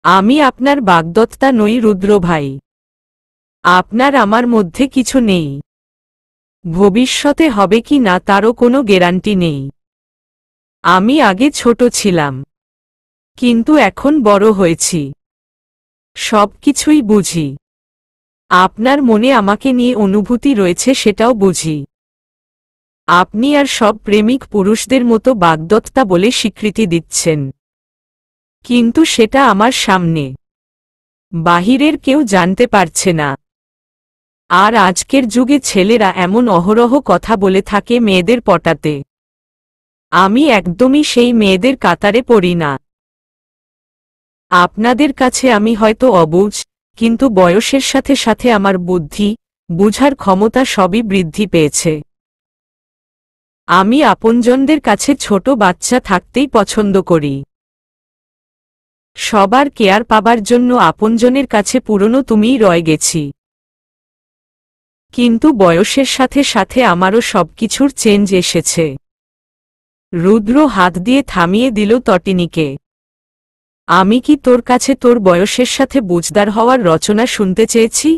আমি আপনার বাগদত্তা নই রুদ্র ভাই। আপনার আমার মধ্যে কিছু নেই। ভবিষ্যতে হবে কি না তারও কোনো গ্যারান্টি নেই। আমি আগে ছোট ছিলাম, কিন্তু এখন বড় হয়েছি। সব কিছুই বুঝি। আপনার মনে আমাকে নিয়ে অনুভূতি রয়েছে সেটাও বুঝি। আপনি আর সব প্রেমিক পুরুষদের মতো বাগদত্তা বলে স্বীকৃতি দিচ্ছেন, কিন্তু সেটা আমার সামনে বাহিরের কেউ জানতে পারছে না। আর আজকের যুগে ছেলেরা এমন অহরহ কথা বলে থাকে মেয়েদের পটাতে। আমি একদমই সেই মেয়েদের কাতারে পড়ি না। আপনাদের কাছে আমি হয়তো অবুঝ, কিন্তু বয়সের সাথে সাথে আমার বুদ্ধি, বুঝার ক্ষমতা সবই বৃদ্ধি পেয়েছে। আমি আপনজনদের কাছে ছোট বাচ্চা থাকতেই পছন্দ করি। সবার কেয়ার পাবার জন্য আপনজনের কাছে পুরনো তুমিই রয়ে গেছি। কিন্তু বয়সের সাথে সাথে আমারও সবকিছুর চেঞ্জ এসেছে। রুদ্র হাত দিয়ে থামিয়ে দিল তটিনীকে। আমি কি তোর কাছে তোর বয়সের সাথে বুঝদার হওয়ার রচনা শুনতে চেয়েছি?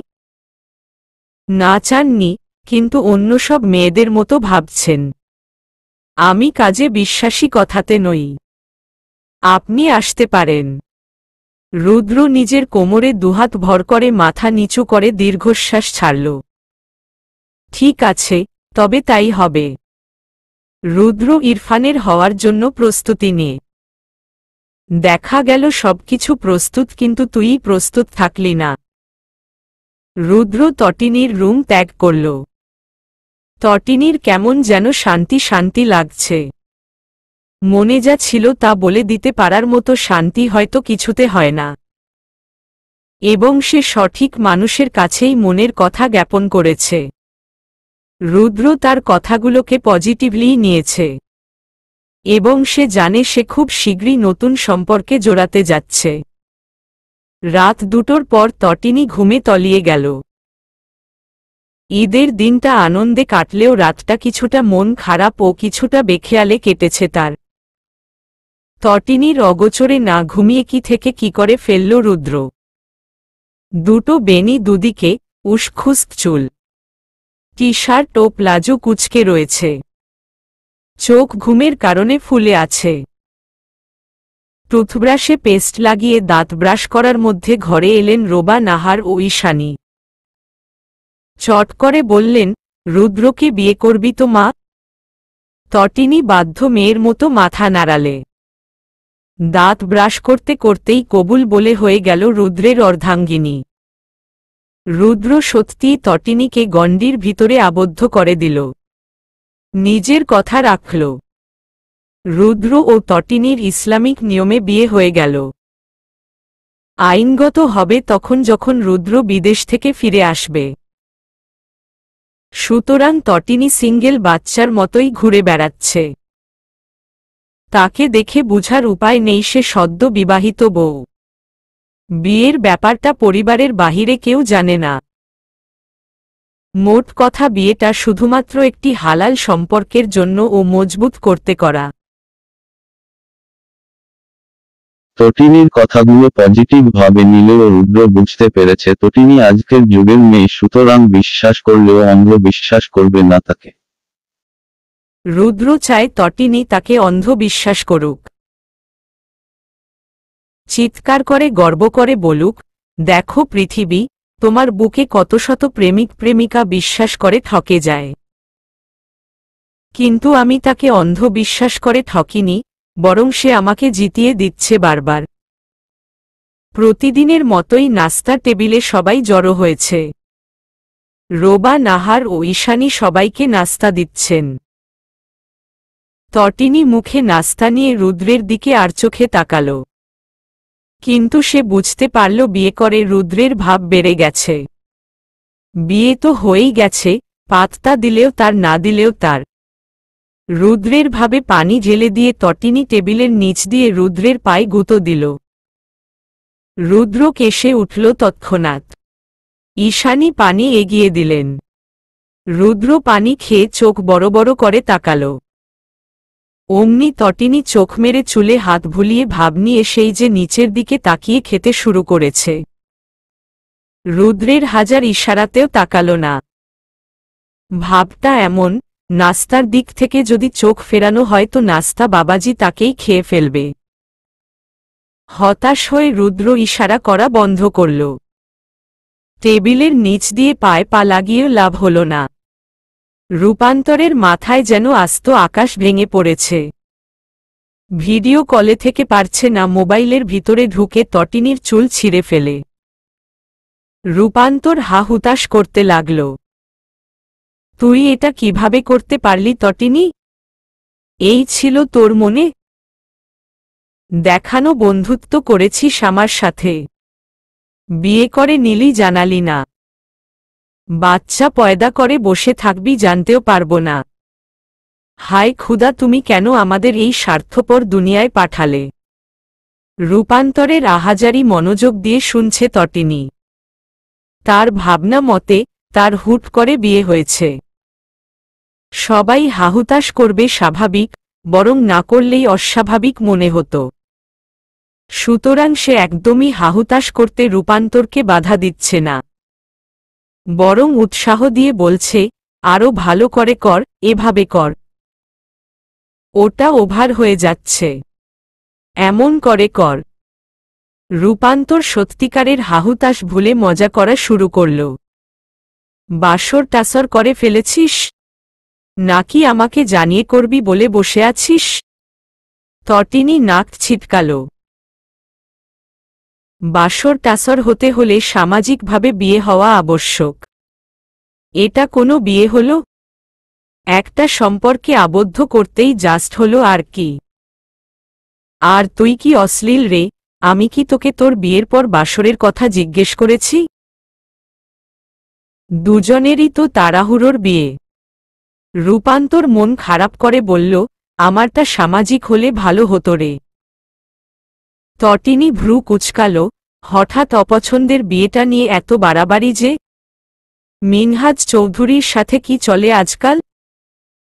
না চাননি, কিন্তু অন্য সব মেয়েদের মতো ভাবছেন। আমি কাজে বিশ্বাসী কথাতে নই। আপনি আসতে পারেন। রুদ্র নিজের কোমরে দুহাত ভর করে মাথা নিচু করে দীর্ঘশ্বাস ছাড়ল। ঠিক আছে, তবে তাই হবে। রুদ্র ইরফানের হওয়ার জন্য প্রস্তুতি নিয়ে। দেখা গেল সবকিছু প্রস্তুত, কিন্তু তুই প্রস্তুত থাকলি না। রুদ্র তটিনীর রুম ত্যাগ করল। তটিনীর কেমন যেন শান্তি শান্তি লাগছে। মনে যা ছিল তা বলে দিতে পারার মতো শান্তি হয়তো কিছুতে হয় না। এবং সে সঠিক মানুষের কাছেই মনের কথা জ্ঞাপন করেছে। রুদ্র তার কথাগুলোকে পজিটিভলি নিয়েছে। এবং সে জানে সে খুব শীঘ্রই নতুন সম্পর্কে জড়াতে যাচ্ছে। রাত 2টোর পর তটিনী ঘুমে তলিয়ে গেল। ঈদের দিনটা আনন্দে কাটলেও রাতটা কিছুটা মন খারাপ ও কিছুটা বেখেয়ালে কেটেছে তার। তটিনীর অগোচরে না ঘুমিয়ে কি থেকে কি করে ফেলল রুদ্র। দুটো বেনি দুদিকে, উসখুস্ক চুল, টি শার্ট ও প্লাজো কুঁচকে রয়েছে। চোখ ঘুমের কারণে ফুলে আছে। টুথব্রাশে পেস্ট লাগিয়ে দাঁত ব্রাশ করার মধ্যে ঘরে এলেন রোবা, নাহার ও ঈশানী। চট করে বললেন, রুদ্রকে বিয়ে করবি তো মা? তটিনী বাধ্য মেয়ের মতো মাথা নাড়ালে। দাঁত ব্রাশ করতে করতেই কবুল বলে হয়ে গেল রুদ্রের অর্ধাঙ্গিনী। রুদ্র সত্যিই তটিনীকে গণ্ডির ভিতরে আবদ্ধ করে দিল। নিজের কথা রাখল। রুদ্র ও তটিনীর ইসলামিক নিয়মে বিয়ে হয়ে গেল। আইনগত হবে তখন যখন রুদ্র বিদেশ থেকে ফিরে আসবে। সুতরাং তটিনী সিঙ্গেল বাচ্চার মতোই ঘুরে বেড়াচ্ছে। তাকে দেখে বুঝার উপায় নেই সে সদ্য বিবাহিত বউ। বিয়ের ব্যাপারটা পরিবারের বাহিরে কেউ জানে না। মোট কথা বিয়েটা শুধুমাত্র একটি হালাল সম্পর্কের জন্য ও মজবুত করতে করা। তটিনীর কথাগুলো পজিটিভ ভাবে নিলেও রুদ্র বুঝতে পেরেছে তটিনী আজকের যুগের মেয়ে, সুতরাং বিশ্বাস করলেও অন্ধ বিশ্বাস করবে না তাকে। রুদ্র চায় তটিনী তাকে অন্ধ বিশ্বাস করুক। চিৎকার করে গর্ব করে বলুক, দেখো পৃথিবী, তোমার বুকে কত শত প্রেমিক প্রেমিকা বিশ্বাস করে ঠকে যায়। কিন্তু আমি তাকে অন্ধ বিশ্বাস করে ঠকিনি, বরং সে আমাকে জিতিয়ে দিচ্ছে বারবার। প্রতিদিনের মতোই নাস্তার টেবিলে সবাই জড়ো হয়েছে। রোবা, নাহার ও ঈশানী সবাইকে নাস্তা দিচ্ছেন। তটিনী মুখে নাস্তা নিয়ে রুদ্রের দিকে আর চোখে তাকাল। কিন্তু সে বুঝতে পারল বিয়ে করে রুদ্রের ভাব বেড়ে গেছে। বিয়ে তো হয়েই গেছে, পাত্তা দিলেও তার না দিলেও তার। রুদ্রের ভাবে পানি ঢেলে দিয়ে তটিনী টেবিলের নিচ দিয়ে রুদ্রের পায়ে গুঁতো দিল। রুদ্র কেশে উঠল তৎক্ষণাৎ। ঈশানী পানি এগিয়ে দিলেন। রুদ্র পানি খেয়ে চোখ বড় বড় করে তাকাল। অমনি তটিনী চোখ মেরে চুলে হাত ভুলিয়ে ভাব নিয়ে সেই যে নিচের দিকে তাকিয়ে খেতে শুরু করেছে। রুদ্রের হাজার ইশারাতেও তাকাল না। ভাবটা এমন, নাস্তার দিক থেকে যদি চোখ ফেরানো হয় তো নাস্তা বাবাজি তাকেই খেয়ে ফেলবে। হতাশ হয়ে রুদ্র ইশারা করা বন্ধ করল। টেবিলের নিচ দিয়ে পায়ে পা লাগিয়েও লাভ হল না। রূপান্তরের মাথায় যেন আস্ত আকাশ ভেঙে পড়েছে। ভিডিও কলে থেকে পারছে না মোবাইলের ভিতরে ঢুকে তটিনীর চুল ছিঁড়ে ফেলে। রূপান্তর হা হুতাশ করতে লাগল। তুই এটা কিভাবে করতে পারলি তটিনী? এই ছিল তোর মনে? দেখানো বন্ধুত্ব করেছিস আমার সাথে, বিয়ে করে নিলি জানালি না, বাচ্চা পয়দা করে বসে থাকবি জানতেও পারবো না। হায় খুদা, তুমি কেন আমাদের এই স্বার্থপর দুনিয়ায় পাঠালে? রূপান্তরের আহাজারি মনোযোগ দিয়ে শুনছে তটিনী। তার ভাবনা মতে তার হুট করে বিয়ে হয়েছে। সবাই হাহুতাশ করবে স্বাভাবিক, বরং না করলেই অস্বাভাবিক মনে হতো। সুতরাং সে একদমই হাহুতাশ করতে রূপান্তরকে বাধা দিচ্ছে না, বরং উৎসাহ দিয়ে বলছে, আরও ভালো করে কর, এভাবে কর। ওটা ওভার হয়ে যাচ্ছে, এমন করে কর। রূপান্তর সত্যিকারের হাহুতাশ ভুলে মজা করা শুরু করল। বাসর টাসর করে ফেলেছিস নাকি আমাকে জানিয়ে করবি বলে বসে আছিস? তটিনী নাক ছিটকাল। বাসর টাসর হতে হলে সামাজিকভাবে বিয়ে হওয়া আবশ্যক। এটা কোনো বিয়ে হলো? একটা সম্পর্কে আবদ্ধ করতেই জাস্ট হলো আর কি। আর তুই কি অশ্লীল রে? আমি কি তোকে তোর বিয়ের পর বাসরের কথা জিজ্ঞেস করেছি? দুজনেরই তো তাড়াহুড়োর বিয়ে। রূপান্তর মন খারাপ করে বলল, আমারটা সামাজিক হলে ভালো হতো রে। তটিনী ভ্রু কুঁচকাল। হঠাৎ অপছন্দের বিয়েটা নিয়ে এত বাড়াবাড়ি যে? মিনহাজ চৌধুরীর সাথে কি চলে আজকাল?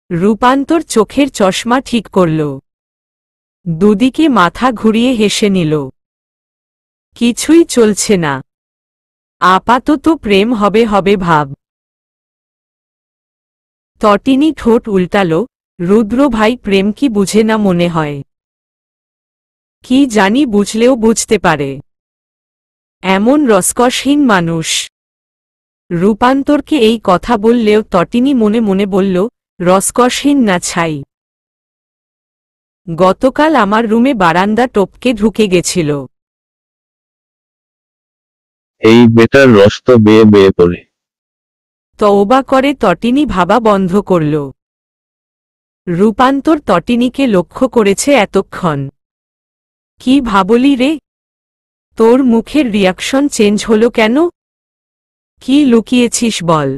রূপান্তর চোখের চশমা ঠিক করল। দুদিকে মাথা ঘুরিয়ে হেসে নিল। কিছুই চলছে না, আপাতত প্রেম হবে হবে ভাব। তটিনী ঠোঁট উল্টাল। রুদ্র ভাই প্রেম কি বুঝে না মনে হয়? কি জানি, বুঝলেও বুঝতে পারে এমন রসকসহীন মানুষ। রূপান্তরকে এই কথা বললেও তটিনী মনে মনে বলল, রসকসহীন না ছাই। গতকাল আমার রুমে বারান্দা টপকে ঢুকে গেছিল। এই বেটার রস তো বেয়ে বেয়ে পড়ে। তওবা করে তটিনী ভাবা বন্ধ করল। রূপান্তর তটিনীকে লক্ষ্য করেছে এতক্ষণ। কি ভাবলি রে? তোর মুখের রিয়াকশন চেঞ্জ হলো কেন? কি লুকিয়েছিস বল?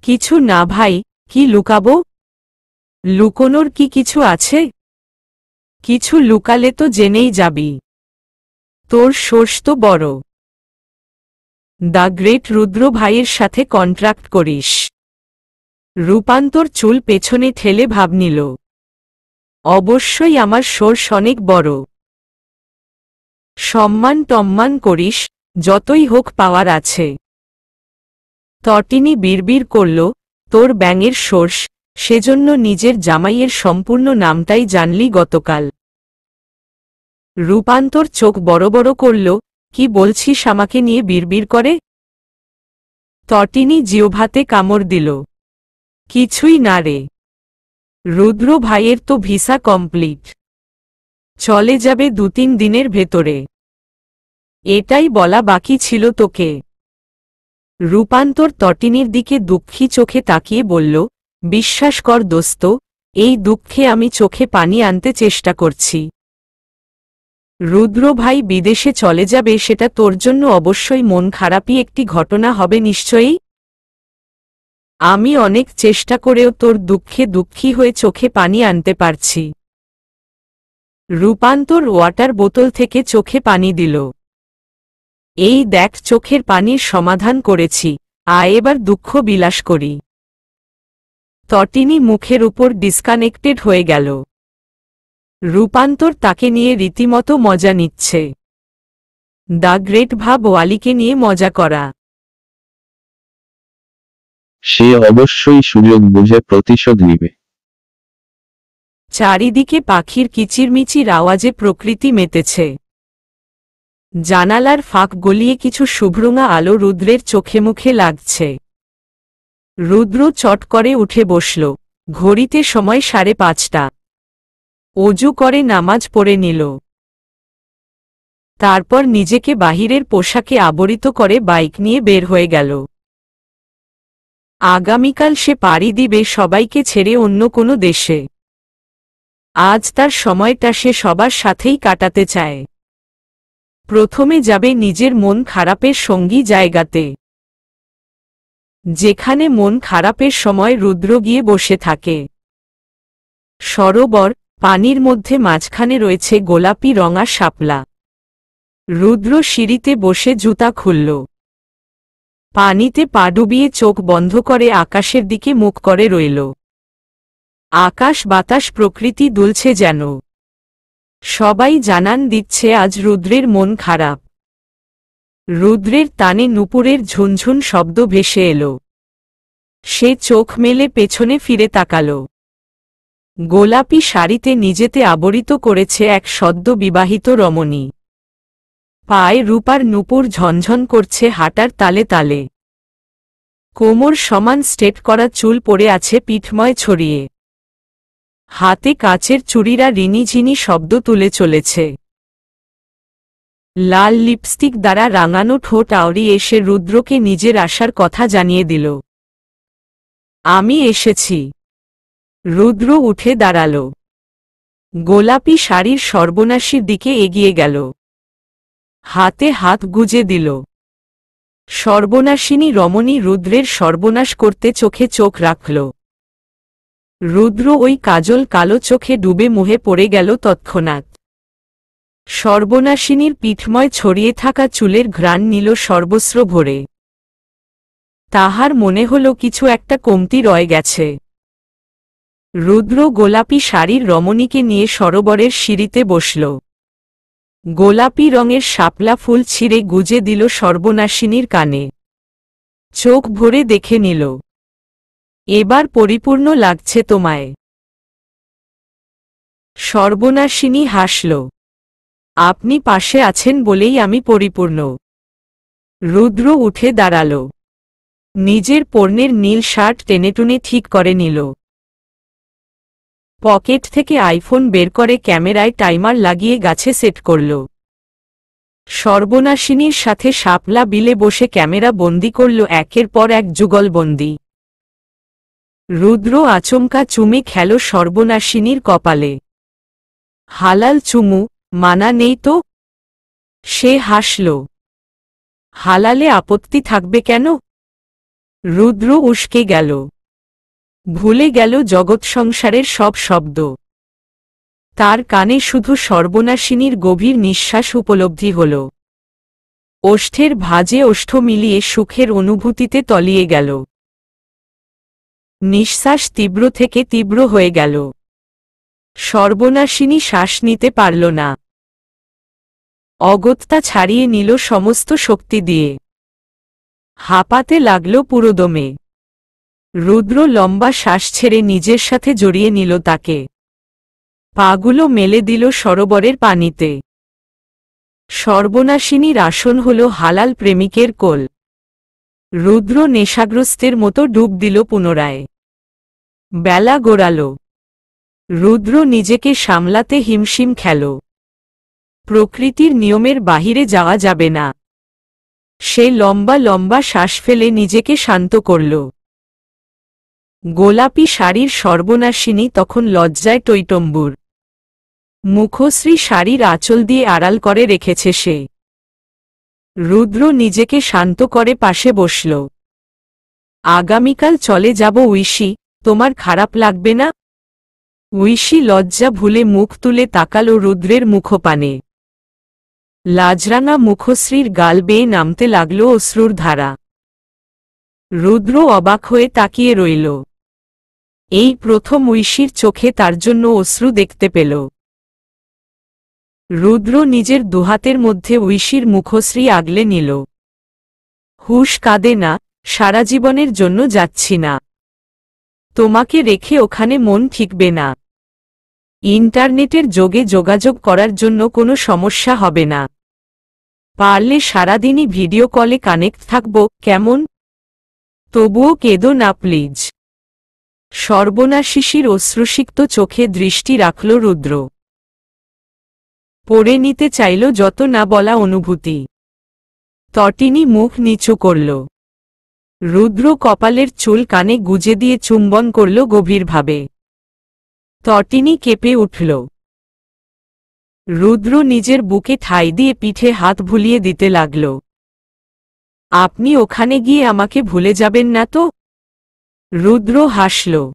কিছু না ভাই, কি লুকাবো? লুকোনোর কি কিছু আছে? কিছু লুকালে তো জেনেই যাবি। তোর সোর্স তো বড়। দ্য গ্রেট রুদ্র ভাইয়ের সাথে কন্ট্রাক্ট করিস। রূপান্তর চুল পেছনে ঠেলে ভাব নিল। অবশ্যই আমার সোর্স অনেক বড়। সম্মান টম্মান করিস, যতই হোক পাওয়ার আছে। তটিনী বিড়বিড় করল, তোর ব্যাঙের সোর্স, সেজন্য নিজের জামাইয়ের সম্পূর্ণ নামটাই জানলি গতকাল। রূপান্তর চোখ বড় বড় করল, কি বলছিস আমাকে নিয়ে বিড়বিড় করে? তটিনী জিহ্বাতে কামড় দিল। কিছুই না রে। রুদ্র ভাইয়ের তো ভিসা কমপ্লিট, চলে যাবে 2-3 দিনের ভেতরে। এটাই বলা বাকি ছিল তোকে। রূপান্তর তটিনীর দিকে দুঃখী চোখে তাকিয়ে বলল, বিশ্বাস কর দোস্ত, এই দুঃখে আমি চোখে পানি আনতে চেষ্টা করছি। রুদ্র ভাই বিদেশে চলে যাবে সেটা তোর জন্য অবশ্যই মন খারাপই একটি ঘটনা হবে নিশ্চয়ই। আমি অনেক চেষ্টা করেও তোর দুঃখে দুঃখী হয়ে চোখে পানি আনতে পারছি। রূপান্তর ওয়াটার বোতল থেকে চোখে পানি দিল। এই দেখ, চোখের পানির সমাধান করেছি, আয় এবার দুঃখ বিলাস করি। তটিনী মুখের উপর ডিসকানেক্টেড হয়ে গেল। রূপান্তর তাকে নিয়ে রীতিমতো মজা নিচ্ছে। দ্য গ্রেট ভাব ওয়ালিকে নিয়ে মজা করা। সে অবশ্যই সুযোগ বুঝে প্রতিশোধ নিবে। চারিদিকে পাখির কিচিরমিচির আওয়াজে প্রকৃতি মেতেছে। জানালার ফাঁক গলিয়ে কিছু শুভ্রঙা আলো রুদ্রের চোখে মুখে লাগছে। রুদ্র চট করে উঠে বসল। ঘড়িতে সময় 5:30। অজু করে নামাজ পড়ে নিল। তারপর নিজেকে বাহিরের পোশাকে আবরিত করে বাইক নিয়ে বের হয়ে গেল। আগামীকাল সে পাড়ি দিবে সবাইকে ছেড়ে অন্য কোনো দেশে। আজ তার সময়টা সে সবার সাথেই কাটাতে চায়। প্রথমে যাবে নিজের মন খারাপের সঙ্গী জায়গাতে, যেখানে মন খারাপের সময় রুদ্র গিয়ে বসে থাকে। সরোবর, পানির মধ্যে মাঝখানে রয়েছে গোলাপি রঙা শাপলা। রুদ্র সিঁড়িতে বসে জুতা খুলল। পানিতে পা ডুবিয়ে চোখ বন্ধ করে আকাশের দিকে মুখ করে রইল। আকাশ বাতাস প্রকৃতি দুলছে যেন। সবাই জানান দিচ্ছে আজ রুদ্রের মন খারাপ। রুদ্রের তানে নুপুরের ঝুনঝুন শব্দ ভেসে এলো। সে চোখ মেলে পেছনে ফিরে তাকাল। গোলাপি শাড়িতে নিজেতে আবরিত করেছে এক সদ্য বিবাহিত রমণী। পায়ে রূপার নুপুর ঝনঝন করছে হাঁটার তালে তালে। কোমর সমান স্ট্রেট করা চুল পড়ে আছে পিঠময় ছড়িয়ে। হাতে কাচের চুড়িরা রিনিঝিনি শব্দ তুলে চলেছে। লাল লিপস্টিক দ্বারা রাঙানো ঠোঁট আওড়ি এসে রুদ্রকে নিজের আসার কথা জানিয়ে দিল। আমি এসেছি। রুদ্র উঠে দাঁড়াল। গোলাপি শাড়ির সর্বনাশীর দিকে এগিয়ে গেল। হাতে হাত গুজে দিল। সর্বনাশিনী রমণী রুদ্রের সর্বনাশ করতে চোখে চোখ রাখল। রুদ্র ওই কাজল কালো চোখে ডুবে মুহে পড়ে গেল তৎক্ষণাৎ। সর্বনাশিনীর পিঠময় ছড়িয়ে থাকা চুলের ঘ্রাণ নিল সর্বস্র ভরে। তাহার মনে হল কিছু একটা কমতি রয়ে গেছে। রুদ্র গোলাপি শাড়ির রমণীকে নিয়ে সরোবরের সিঁড়িতে বসল। গোলাপি রঙের শাপলা ফুল ছিঁড়ে গুজে দিল সর্বনাশিনীর কানে। চোখ ভরে দেখে নিল। এবার পরিপূর্ণ লাগছে তোমায়। সর্বনাশিনী হাসল। আপনি পাশে আছেন বলেই আমি পরিপূর্ণ। রুদ্র উঠে দাঁড়াল। নিজের পরনের নীল শার্ট টেনেটুনে ঠিক করে নিল। পকেট থেকে আইফোন বের করে ক্যামেরায় টাইমার লাগিয়ে গাছে সেট করল। সর্বনাশিনীর সাথে শাপলা বিলে বসে ক্যামেরা বন্দি করল একের পর এক যুগলবন্দি। রুদ্র আচমকা চুমে খেল সর্বনাশিনীর কপালে। হালাল চুমু, মানা নেই তো? সে হাসল। হালালে আপত্তি থাকবে কেন? রুদ্র উস্কে গেল। ভুলে গেল জগৎ সংসারের সব শব্দ। তার কানে শুধু সর্বনাশিনীর গভীর নিঃশ্বাস উপলব্ধি হল। ওষ্ঠের ভাঁজে ওষ্ঠ মিলিয়ে সুখের অনুভূতিতে তলিয়ে গেল। নিঃশ্বাস তীব্র থেকে তীব্র হয়ে গেল। সর্বনাশিনী শ্বাস নিতে পারল না। অগত্যা ছাড়িয়ে নিল সমস্ত শক্তি দিয়ে। হাঁপাতে লাগল পুরোদমে। রুদ্র লম্বা শ্বাস ছেড়ে নিজের সাথে জড়িয়ে নিল তাকে। পাগুলো মেলে দিল সরোবরের পানিতে। সর্বনাশিনীর আসন হল হালাল প্রেমিকের কোল। রুদ্র নেশাগ্রস্তের মতো ডুব দিল পুনরায়। বেলা গড়াল। রুদ্র নিজেকে সামলাতে হিমশিম খেল। প্রকৃতির নিয়মের বাহিরে যাওয়া যাবে না। সে লম্বা লম্বা শ্বাস ফেলে নিজেকে শান্ত করল। গোলাপি শাড়ির সর্বনাশিনী তখন লজ্জায় টইটম্বুর। মুখশ্রী শাড়ির আঁচল দিয়ে আড়াল করে রেখেছে সে। রুদ্র নিজেকে শান্ত করে পাশে বসল। আগামীকাল চলে যাব ঐশী, তোমার খারাপ লাগবে না? ঐশী লজ্জা ভুলে মুখ তুলে তাকাল রুদ্রের মুখপানে। লাজরাঙা মুখশ্রীর গাল বেয়ে নামতে লাগল অশ্রুর ধারা। রুদ্র অবাক হয়ে তাকিয়ে রইল। এই প্রথম ঐশীর চোখে তার জন্য অশ্রু দেখতে পেল। রুদ্র নিজের দুহাতের মধ্যে ঐশীর মুখশ্রী আগলে নিল। হুশ কাঁদে না, সারা জীবনের জন্য যাচ্ছি না। তোমাকে রেখে ওখানে মন ঠিকবে না। ইন্টারনেটের যোগে যোগাযোগ করার জন্য কোনো সমস্যা হবে না। পারলে সারাদিনই ভিডিও কলে কানেক্ট থাকব, কেমন? তবুও কেঁদো না প্লিজ। সর্বনাশিসির অশ্রুসিক্ত চোখে দৃষ্টি রাখল রুদ্র। পড়ে নিতে চাইল যত না বলা অনুভূতি। তটিনী মুখ নিচু করল। রুদ্র কপালের চুল কানে গুজে দিয়ে চুম্বন করল গভীরভাবে। তটিনী কেঁপে উঠল। রুদ্র নিজের বুকে ঠাঁই দিয়ে পিঠে হাত ভুলিয়ে দিতে লাগল। আপনি ওখানে গিয়ে আমাকে ভুলে যাবেন না তো? রুদ্র হাসল।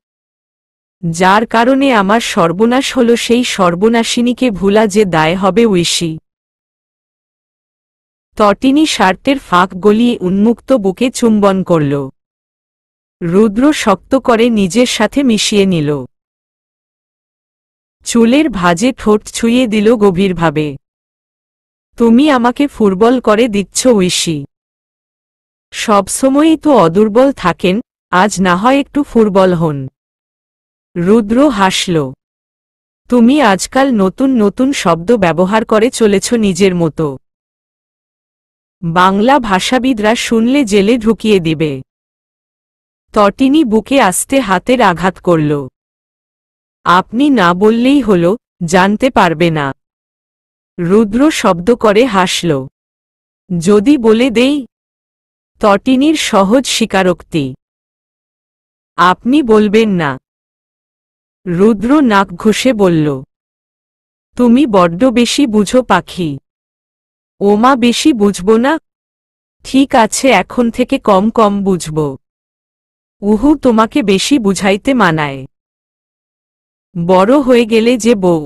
যার কারণে আমার সর্বনাশ হল সেই সর্বনাশিনীকে ভুলা যে দায় হবে ঐশী। তটিনী শার্টের ফাঁক গলিয়ে উন্মুক্ত বুকে চুম্বন করল। রুদ্র শক্ত করে নিজের সাথে মিশিয়ে নিল। চুলের ভাঁজে ঠোঁট ছুঁয়ে দিল গভীরভাবে। তুমি আমাকে ফুরবল করে দিচ্ছ ঐশী। সবসময়ই তো অদুর্বল থাকেন, আজ না হয় একটু ফুরবল হন। রুদ্র হাসল। তুমি আজকাল নতুন নতুন শব্দ ব্যবহার করে চলেছ নিজের মতো। বাংলা ভাষাবিদরা শুনলে জেলে ঢুকিয়ে দিবে। তটিনী বুকে আস্তে হাতের আঘাত করল। আপনি না বললেই হল, জানতে পারবে না। রুদ্র শব্দ করে হাসল। যদি বলে দেই? তটিনীর সহজ স্বীকারোক্তি। আপনি বলবেন না। রুদ্র নাক ঘষে বলল। তুমি বড্ড বেশি বুঝো পাখি। ওমা বেশি বুঝব না? ঠিক আছে, এখন থেকে কম কম বুঝব। উহু, তোমাকে বেশি বুঝাইতে মানায়। বড় হয়ে গেলে যে বউ।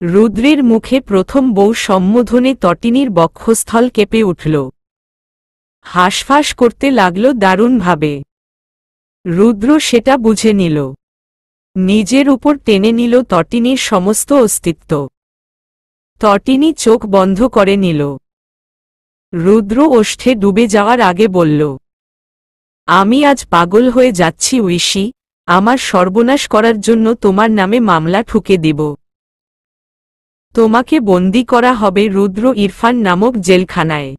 রুদ্রের মুখে প্রথম বউ সম্বোধনে তটিনীর বক্ষস্থল কেঁপে উঠল। হাঁসফাঁস করতে লাগল দারুণভাবে। রুদ্র সেটা বুঝে নিল। নিজের উপর টেনে নিল তটিনীর সমস্ত অস্তিত্ব। তটিনী চোখ বন্ধ করে নিল। রুদ্র ওষ্ঠে ডুবে যাওয়ার আগে বলল, আমি আজ পাগল হয়ে যাচ্ছি ঐশী। আমার সর্বনাশ করার জন্য তোমার নামে মামলা ঠুকে দিব। তোমাকে বন্দি করা হবে রুদ্র ইরফান নামক জেলখানায়।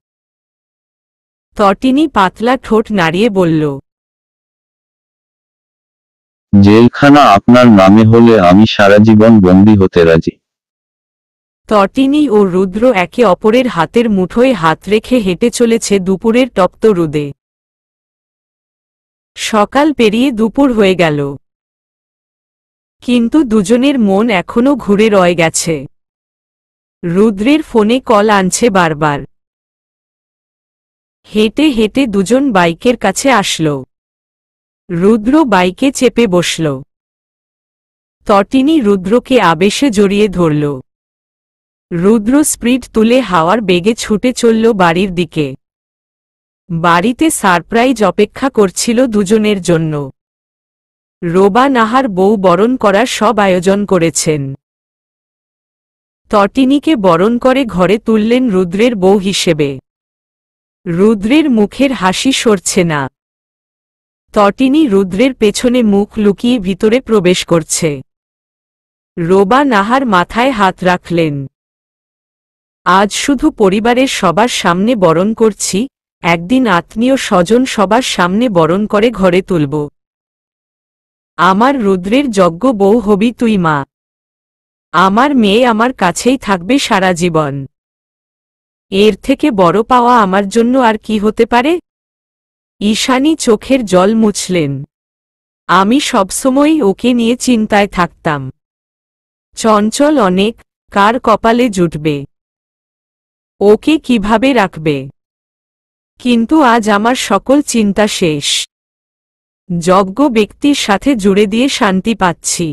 তটিনী পাতলা ঠোঁট নাড়িয়ে বলল, জেলখানা আপনার নামে হলে আমি সারা জীবন বন্দী হতে রাজি। তটিনী ও রুদ্র একে অপরের হাতের মুঠোয় হাত রেখে হেঁটে চলেছে দুপুরের তপ্ত রোদে। সকাল পেরিয়ে দুপুর হয়ে গেল। কিন্তু দুজনের মন এখনো ঘুরে রয়ে গেছে। রুদ্রের ফোনে কল আনছে বারবার। হেঁটে হেঁটে দুজন বাইকের কাছে আসল। রুদ্র বাইকে চেপে বসল। তটিনী রুদ্রকে আবেশে জড়িয়ে ধরল। রুদ্র স্পিড তুলে হাওয়ার বেগে ছুটে চলল বাড়ির দিকে। বাড়িতে সারপ্রাইজ অপেক্ষা করছিল দুজনের জন্য। রোবা নাহার বউ বরণ করার সব আয়োজন করেছেন। তটিনীকে বরণ করে ঘরে তুললেন রুদ্রের বউ হিসেবে। রুদ্রের মুখের হাসি সরছে না। তটিনী রুদ্রের পেছনে মুখ লুকিয়ে ভিতরে প্রবেশ করছে। রোবা নাহার মাথায় হাত রাখলেন। আজ শুধু পরিবারের সবার সামনে বরণ করছি, একদিন আত্মীয় স্বজন সবার সামনে বরণ করে ঘরে তুলব। আমার রুদ্রের যজ্ঞ বউ হবি তুই মা। আমার মেয়ে আমার কাছেই থাকবে সারা জীবন। এর থেকে বড় পাওয়া আমার জন্য আর কি হতে পারে? ঈশানী চোখের জল মুছলেন। আমি সবসময়ই ওকে নিয়ে চিন্তায় থাকতাম। চঞ্চল অনেক, কার কপালে জুটবে, ওকে কিভাবে রাখবে। কিন্তু আজ আমার সকল চিন্তা শেষ। যজ্ঞ ব্যক্তির সাথে জুড়ে দিয়ে শান্তি পাচ্ছি।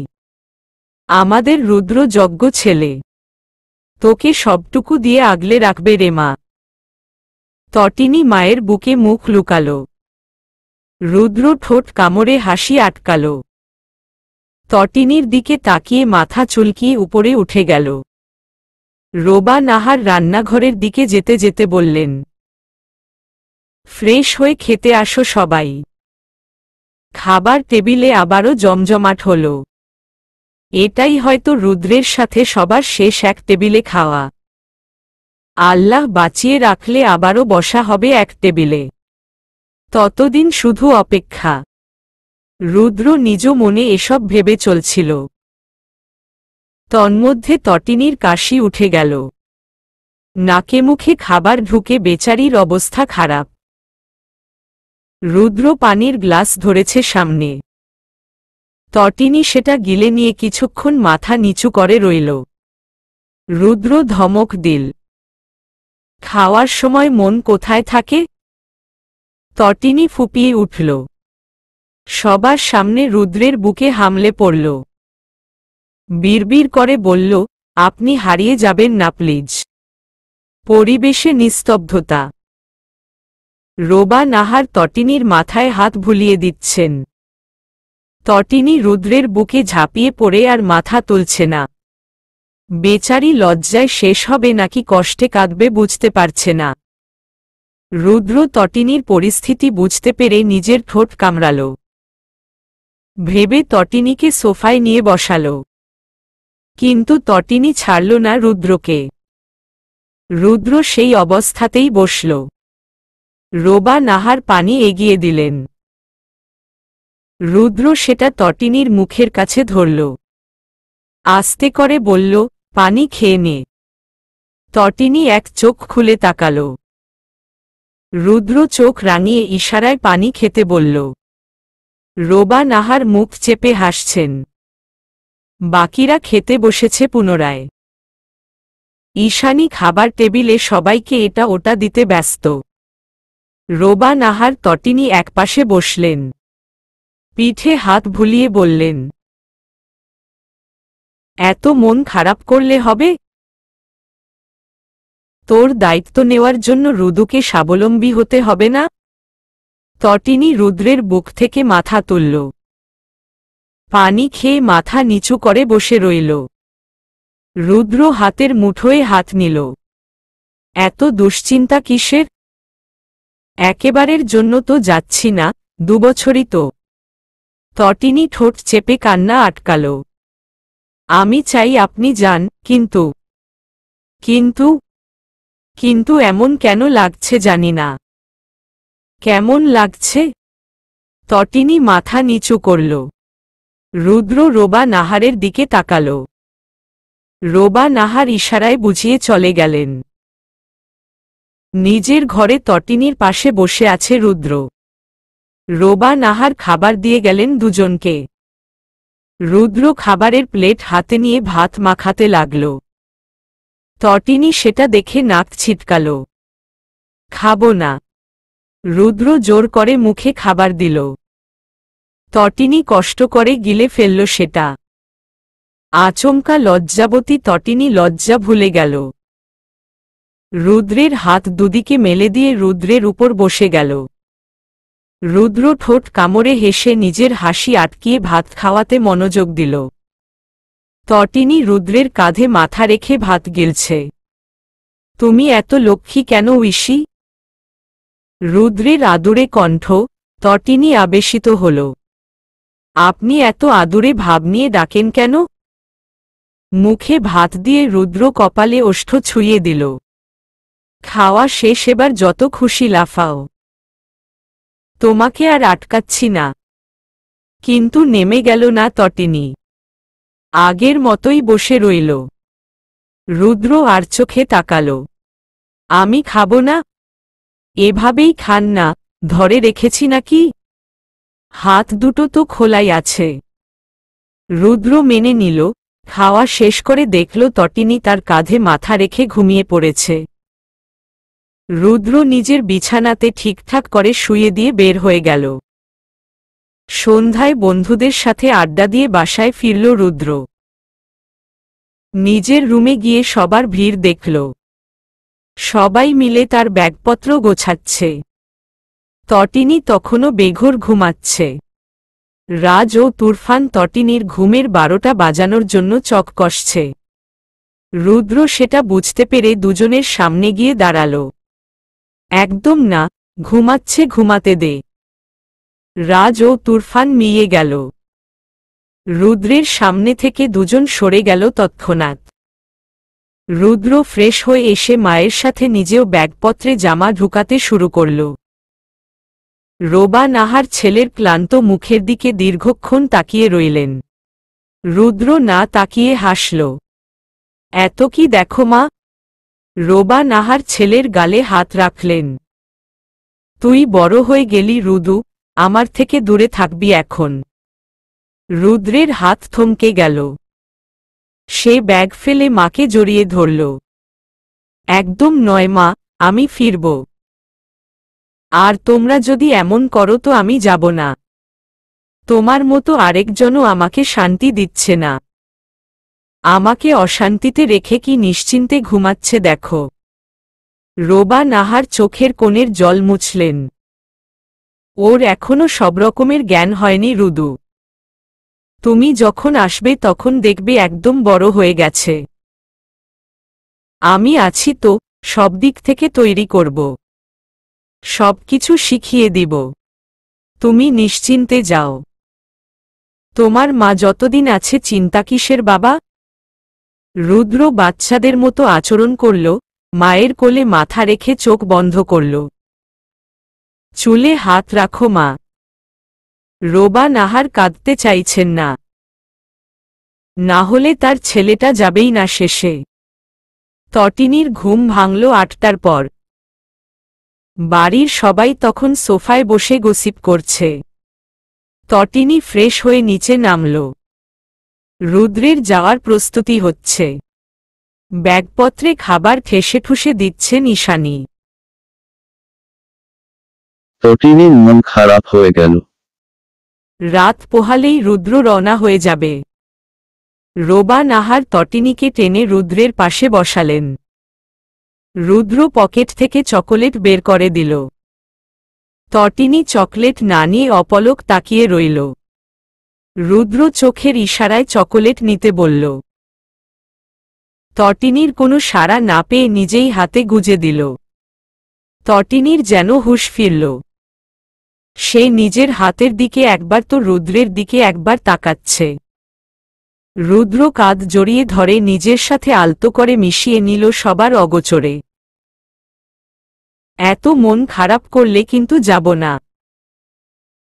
আমাদের রুদ্র যজ্ঞ ছেলে। তোকে সবটুকু দিয়ে আগলে রাখবে রে মা। তটিনী মায়ের বুকে মুখ লুকাল। রুদ্র ঠোঁট কামড়ে হাসি আটকাল। তটিনীর দিকে তাকিয়ে মাথা চুলকিয়ে উপরে উঠে গেল। রোবা নাহার রান্নাঘরের দিকে যেতে যেতে বললেন, ফ্রেশ হয়ে খেতে আসো সবাই। খাবার টেবিলে আবারও জমজমাট হল। এটাই হয়তো রুদ্রের সাথে সবার শেষ এক টেবিলে খাওয়া। আল্লাহ বাঁচিয়ে রাখলে আবারও বসা হবে এক টেবিলে। ততদিন শুধু অপেক্ষা। রুদ্র নিজ মনে এসব ভেবে চলছিল। তন্মধ্যে তটিনীর কাশি উঠে গেল। নাকে মুখে খাবার ঢুকে বেচারির অবস্থা খারাপ। রুদ্র পানির গ্লাস ধরেছে সামনে। তটিনী সেটা গিলে নিয়ে কিছুক্ষণ মাথা নিচু করে রইল। রুদ্র ধমক দিল, খাওয়ার সময় মন কোথায় থাকে? তটিনী ফুপিয়ে উঠল। সবার সামনে রুদ্রের বুকে হামলে পড়ল। বিড়বিড় করে বলল, আপনি হারিয়ে যাবেন না প্লিজ। পরিবেশে নিস্তব্ধতা। রোবা নাহার তটিনীর মাথায় হাত ভুলিয়ে দিচ্ছেন। তটিনী রুদ্রের বুকে ঝাঁপিয়ে পড়ে আর মাথা তুলছে না। বেচারি লজ্জায় শেষ হবে নাকি কষ্টে কাঁদবে বুঝতে পারছে না। রুদ্র তটিনীর পরিস্থিতি বুঝতে পেরে নিজের ঠোঁট কামড়াল। ভেবে তটিনীকে সোফায় নিয়ে বসাল। কিন্তু তটিনী ছাড়ল না রুদ্রকে। রুদ্র সেই অবস্থাতেই বসল। রোবা নাহার পানি এগিয়ে দিলেন। রুদ্র সেটা তটিনীর মুখের কাছে ধরল। আস্তে করে বলল, পানি খেয়ে নে। তটিনী এক চোখ খুলে তাকাল। রুদ্র চোখ রাঙিয়ে ইশারায় পানি খেতে বলল। রোবা নাহার মুখ চেপে হাসছেন। বাকিরা খেতে বসেছে পুনরায়। ঈশানী খাবার টেবিলে সবাইকে এটা ওটা দিতে ব্যস্ত। রোবা নাহার তটিনী একপাশে বসলেন। পিঠে হাত ভুলিয়ে বললেন, এত মন খারাপ করলে হবে? তোর দায়িত্ব নেওয়ার জন্য রুদুকে স্বাবলম্বী হতে হবে না? তটিনী রুদ্রের বুক থেকে মাথা তুলল। পানি খেয়ে মাথা নিচু করে বসে রইল। রুদ্র হাতের মুঠোয় হাত নিল। এত দুশ্চিন্তা কিসের? একেবারের জন্য তো যাচ্ছি না, 2 বছরই তো। তটিনী ঠোঁট চেপে কান্না আটকাল। আমি চাই আপনি যান, কিন্তু কিন্তু কিন্তু এমন কেন লাগছে জানি না। কেমন লাগছে? তটিনী মাথা নিচু করল। রুদ্র রোবা নাহারের দিকে তাকাল। রোবা নাহার ইশারায় বুঝিয়ে চলে গেলেন। নিজের ঘরে তটিনীর পাশে বসে আছে রুদ্র। রোবা নাহার খাবার দিয়ে গেলেন দুজনকে। রুদ্র খাবারের প্লেট হাতে নিয়ে ভাত মাখাতে লাগল। তটিনী সেটা দেখে নাক ছিটকাল। খাবো না। রুদ্র জোর করে মুখে খাবার দিল। তটিনী কষ্ট করে গিলে ফেলল সেটা। আচমকা লজ্জাবতী তটিনী লজ্জা ভুলে গেল। রুদ্রের হাত দুদিকে মেলে দিয়ে রুদ্রের উপর বসে গেল। রুদ্র ঠোঁট কামড়ে হেসে নিজের হাসি আটকিয়ে ভাত খাওয়াতে মনোযোগ দিল। তটিনী রুদ্রের কাঁধে মাথা রেখে ভাত গিলছে। তুমি এত লক্ষ্মী কেন ঐশী? রুদ্রের আদুরে কণ্ঠ। তটিনী আবেশিত হল। আপনি এত আদুরে ভাব নিয়ে ডাকেন কেন? মুখে ভাত দিয়ে রুদ্র কপালে ওষ্ঠ ছুঁয়ে দিল। খাওয়া শেষ, এবার যত খুশি লাফাও। তোমাকে আর আটকাচ্ছি না। কিন্তু নেমে গেল না তটিনী। আগের মতোই বসে রইল। রুদ্র আর চোখে তাকাল। আমি খাবো না? এভাবেই খান না, ধরে রেখেছি নাকি? হাত দুটো তো খোলাই আছে। রুদ্র মেনে নিল। খাওয়া শেষ করে দেখল তটিনী তার কাঁধে মাথা রেখে ঘুমিয়ে পড়েছে। রুদ্র নিজের বিছানাতে ঠিকঠাক করে শুয়ে দিয়ে বের হয়ে গেল। সন্ধ্যায় বন্ধুদের সাথে আড্ডা দিয়ে বাসায় ফিরল রুদ্র। নিজের রুমে গিয়ে সবার ভিড় দেখল। সবাই মিলে তার ব্যাগপত্র গোছাচ্ছে। তটিনী তখনও বেঘোর ঘুমাচ্ছে। রাজ ও তুরফান তটিনীর ঘুমের 12টা বাজানোর জন্য চক কষছে। রুদ্র সেটা বুঝতে পেরে দুজনের সামনে গিয়ে দাঁড়াল। একদম না, ঘুমাচ্ছে, ঘুমাতে দে। রাজ ও তুরফান মিয়ে গেল। রুদ্রের সামনে থেকে দুজন সরে গেল তৎক্ষণাৎ। রুদ্র ফ্রেশ হয়ে এসে মায়ের সাথে নিজেও ব্যাগপত্রে জামা ঢুকাতে শুরু করল। রোবা নাহার ছেলের ক্লান্ত মুখের দিকে দীর্ঘক্ষণ তাকিয়ে রইলেন। রুদ্র না তাকিয়ে হাসল। এত কি দেখো মা? রোবা নাহার ছেলের গালে হাত রাখলেন। তুই বড় হয়ে গেলি রুদু, আমার থেকে দূরে থাকবি এখন। রুদ্রের হাত থমকে গেল। সে ব্যাগ ফেলে মাকে জড়িয়ে ধরল। একদম নয় মা, আমি ফিরব। আর তোমরা যদি এমন করো তো আমি যাব না। তোমার মতো আরেকজনও আমাকে শান্তি দিচ্ছে না। আমাকে অশান্তিতে রেখে কি নিশ্চিন্তে ঘুমাচ্ছে দেখো। রোবা নাহার চোখের কোণের জল মুছলেন। ওর এখনো সব রকমের জ্ঞান হয়নি রুদু। তুমি যখন আসবে তখন দেখবে একদম বড় হয়ে গেছে। আমি আছি তো, সব দিক থেকে তৈরি করব। সবকিছু শিখিয়ে দিব। তুমি নিশ্চিন্তে যাও। তোমার মা যতদিন আছে চিন্তা কিসের বাবা? রুদ্র বাচ্চাদের মতো আচরণ করল, মায়ের কোলে মাথা রেখে চোখ বন্ধ করল। চুলে হাত রাখো মা। রোবা নাহার কাঁদতে চাইছেন না। না হলে তার ছেলেটা যাবেই না শেষে। তটিনীর ঘুম ভাঙল 8টার পর। বাড়ির সবাই তখন সোফায় বসে গসিপ করছে। তটিনী ফ্রেশ হয়ে নিচে নামল। রুদ্রের যাওয়ার প্রস্তুতি হচ্ছে। ব্যাগপত্রে খাবার ঠেসে ঠুসে দিচ্ছেন ঈশানী। তটিনীর মন খারাপ হয়ে গেল। রাত পোহালেই রুদ্র রওনা হয়ে যাবে। রোবা নাহার তটিনীকে টেনে রুদ্রের পাশে বসালেন। রুদ্র পকেট থেকে চকোলেট বের করে দিল। তটিনী চকলেট না নিয়ে অপলক তাকিয়ে রইল। রুদ্র চোখের ইশারায় চকোলেট নিতে বলল। তটিনীর কোনো সাড়া না পেয়ে নিজেই হাতে গুজে দিল। তটিনীর যেন হুঁশ ফিরল। সে নিজের হাতের দিকে একবার তো রুদ্রের দিকে একবার তাকাচ্ছে। রুদ্র কাঁধ জড়িয়ে ধরে নিজের সাথে আলতো করে মিশিয়ে নিল সবার অগোচরে। এত মন খারাপ করলে কিন্তু যাব না।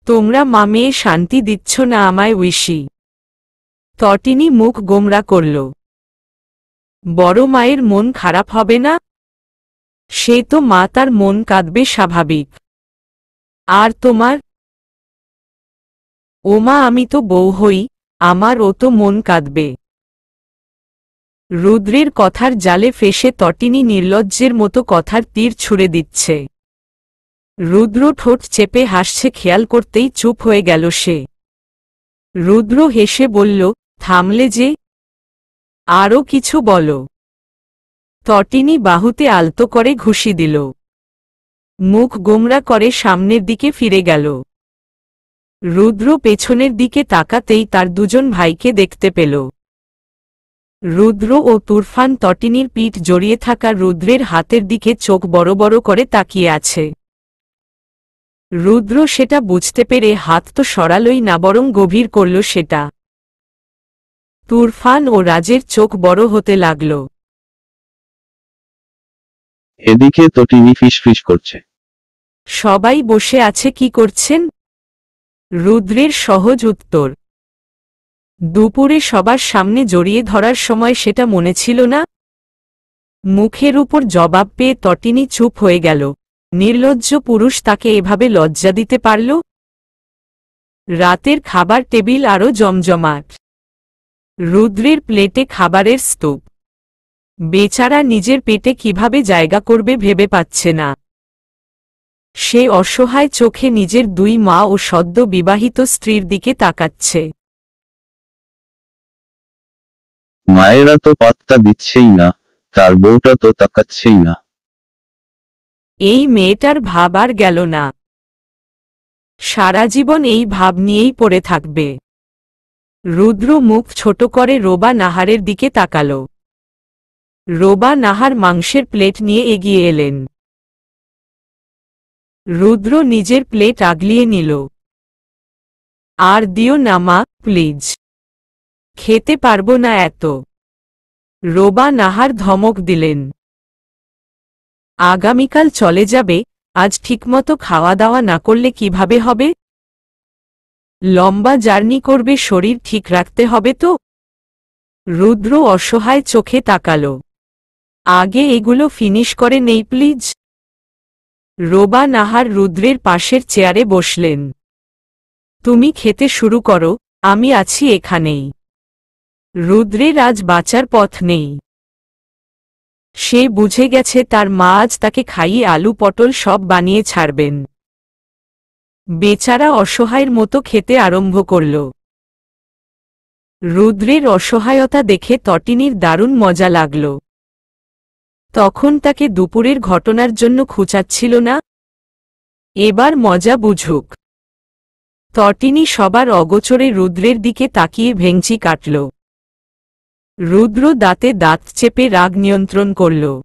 তোমরা মা মেয়ে শান্তি দিচ্ছ না আমায় ঐশী। তটিনী মুখ গোমরা করল। বড় মায়ের মন খারাপ হবে না? সে তো মা, তার মন কাঁদবে স্বাভাবিক। আর তোমার? ও মা, আমি তো বউ হই, আমার ও তো মন কাঁদবে। রুদ্রের কথার জালে ফেসে তটিনী নির্লজ্জের মতো কথার তীর ছুঁড়ে দিচ্ছে। রুদ্র ঠোঁট চেপে হাসছে, খেয়াল করতেই চুপ হয়ে গেল সে। রুদ্র হেসে বলল, থামলে যে? আরও কিছু বলো। তটিনী বাহুতে আলতো করে ঘুষি দিল। মুখ গোমরা করে সামনের দিকে ফিরে গেল। রুদ্র পেছনের দিকে তাকাতেই তার দুজন ভাইকে দেখতে পেল। রুদ্র ও তুরফান তটিনীর পিঠ জড়িয়ে থাকা রুদ্রের হাতের দিকে চোখ বড় বড় করে তাকিয়ে আছে। রুদ্র সেটা বুঝতে পেরে হাত তো সরালই না, বরং গভীর করল সেটা। তুরফান ও রাজের চোখ বড় হতে লাগল। এদিকে তটিনী ফিসফিস করছে। সবাই বসে আছে, কি করছেন? রুদ্রের সহজ উত্তর। দুপুরে সবার সামনে জড়িয়ে ধরার সময় সেটা মনে ছিল না? মুখের উপর জবাব পেয়ে তটিনী চুপ হয়ে গেল। নির্লজ্জ পুরুষ তাকে এভাবে লজ্জা দিতে পারল? রাতের খাবার টেবিল আরও জমজমাট। রুদ্রের প্লেটে খাবারের স্তূপ। বেচারা নিজের পেটে কিভাবে জায়গা করবে ভেবে পাচ্ছে না। সে অসহায় চোখে নিজের দুই মা ও সদ্য বিবাহিত স্ত্রীর দিকে তাকাচ্ছে। মায়েরা তো পাত্তা দিচ্ছেই না, তার বউটা তো তাকাচ্ছেই না। এই মেয়েটার ভাব আর গেল না। সারা জীবন এই ভাব নিয়েই পড়ে থাকবে। রুদ্র মুখ ছোট করে রোবা নাহারের দিকে তাকাল। রোবা নাহার মাংসের প্লেট নিয়ে এগিয়ে এলেন। রুদ্র নিজের প্লেট আগলিয়ে নিল। আর দিও না মা, প্লিজ। খেতে পারবো না এত। রোবা নাহার ধমক দিলেন। আগামীকাল চলে যাবে, আজ ঠিকমতো খাওয়া দাওয়া না করলে কিভাবে হবে? লম্বা জার্নি করবে, শরীর ঠিক রাখতে হবে তো। রুদ্র অসহায় চোখে তাকালো। আগে এগুলো ফিনিশ করে নেই প্লিজ। রোবা নাহার রুদ্রের পাশের চেয়ারে বসলেন। তুমি খেতে শুরু করো, আমি আছি এখানেই। রুদ্রের আজ বাঁচার পথ নেই। সে বুঝে গেছে তার মা আজ তাকে খাইয়ে আলু পটল সব বানিয়ে ছাড়বেন। বেচারা অসহায়ের মতো খেতে আরম্ভ করল। রুদ্রের অসহায়তা দেখে তটিনীর দারুণ মজা লাগল। তখন তাকে দুপুরের ঘটনার জন্য খুঁচাচ্ছিল না। এবার মজা বুঝুক। তটিনী সবার অগোচরে রুদ্রের দিকে তাকিয়ে ভেঙচি কাটল। রুদ্র দাঁতে দাঁত চেপে রাগ নিয়ন্ত্রণ করল।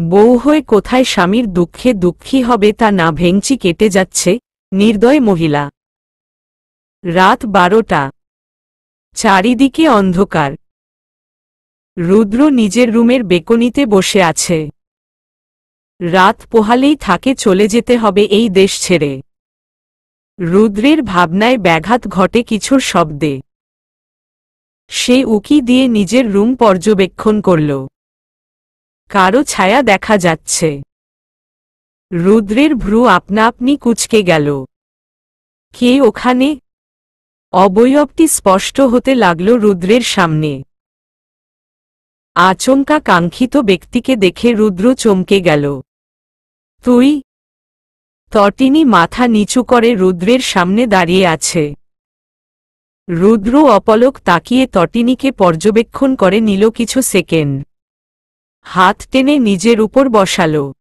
বউ হয়ে কোথায় স্বামীর দুঃখে দুঃখী হবে তা না ভেঙচি কেটে যাচ্ছে, নির্দয় মহিলা। রাত 12টা। চারিদিকে অন্ধকার। রুদ্র নিজের রুমের বেকনিতে বসে আছে। রাত পোহালেই থাকে চলে যেতে হবে এই দেশ ছেড়ে। রুদ্রের ভাবনায় ব্যাঘাত ঘটে কিছুর শব্দে। সে উকি দিয়ে নিজের রুম পর্যবেক্ষণ করল। কারো ছায়া দেখা যাচ্ছে। রুদ্রের ভ্রু আপনা আপনি কুঁচকে গেল। কে ওখানে? অবয়বটি স্পষ্ট হতে লাগল রুদ্রের সামনে। আচমকা কাঙ্ক্ষিত ব্যক্তিকে দেখে রুদ্র চমকে গেল। তুই? তটিনী মাথা নিচু করে রুদ্রের সামনে দাঁড়িয়ে আছে। রুদ্র অপলক তাকিয়ে তটিনীকে পর্যবেক্ষণ করে নিল কিছু সেকেন্ড। হাত টেনে নিজের উপর বসাল।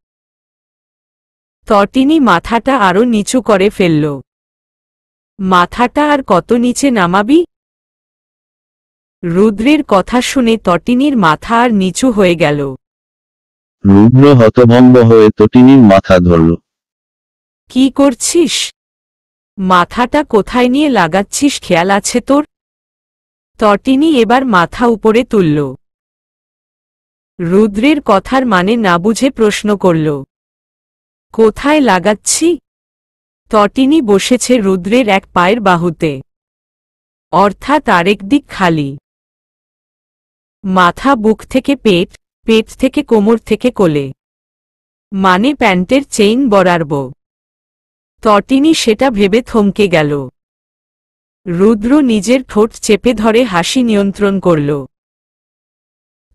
তটিনী মাথাটা আরো নিচু করে ফেলল। মাথাটা আর কত নিচে নামাবি? রুদ্রের কথা শুনে তটিনীর মাথা আর নিচু হয়ে গেল। রুদ্র হতভম্ব হয়ে তটিনীর মাথা ধরল। কি করছিস? মাথাটা কোথায় নিয়ে লাগাচ্ছিস খেয়াল আছে তোর? তটিনী এবার মাথা উপরে তুলল। রুদ্রের কথার মানে না বুঝে প্রশ্ন করল। কোথায় লাগাচ্ছি? তটিনী বসেছে রুদ্রের এক পায়ের বাহুতে। অর্থাৎ আরেক দিক খালি। মাথা বুক থেকে পেট, পেট থেকে কোমর থেকে কোলে। মানে প্যান্টের চেইন বরাবর। তটিনী সেটা ভেবে থমকে গেল। রুদ্র নিজের ঠোঁট চেপে ধরে হাসি নিয়ন্ত্রণ করল।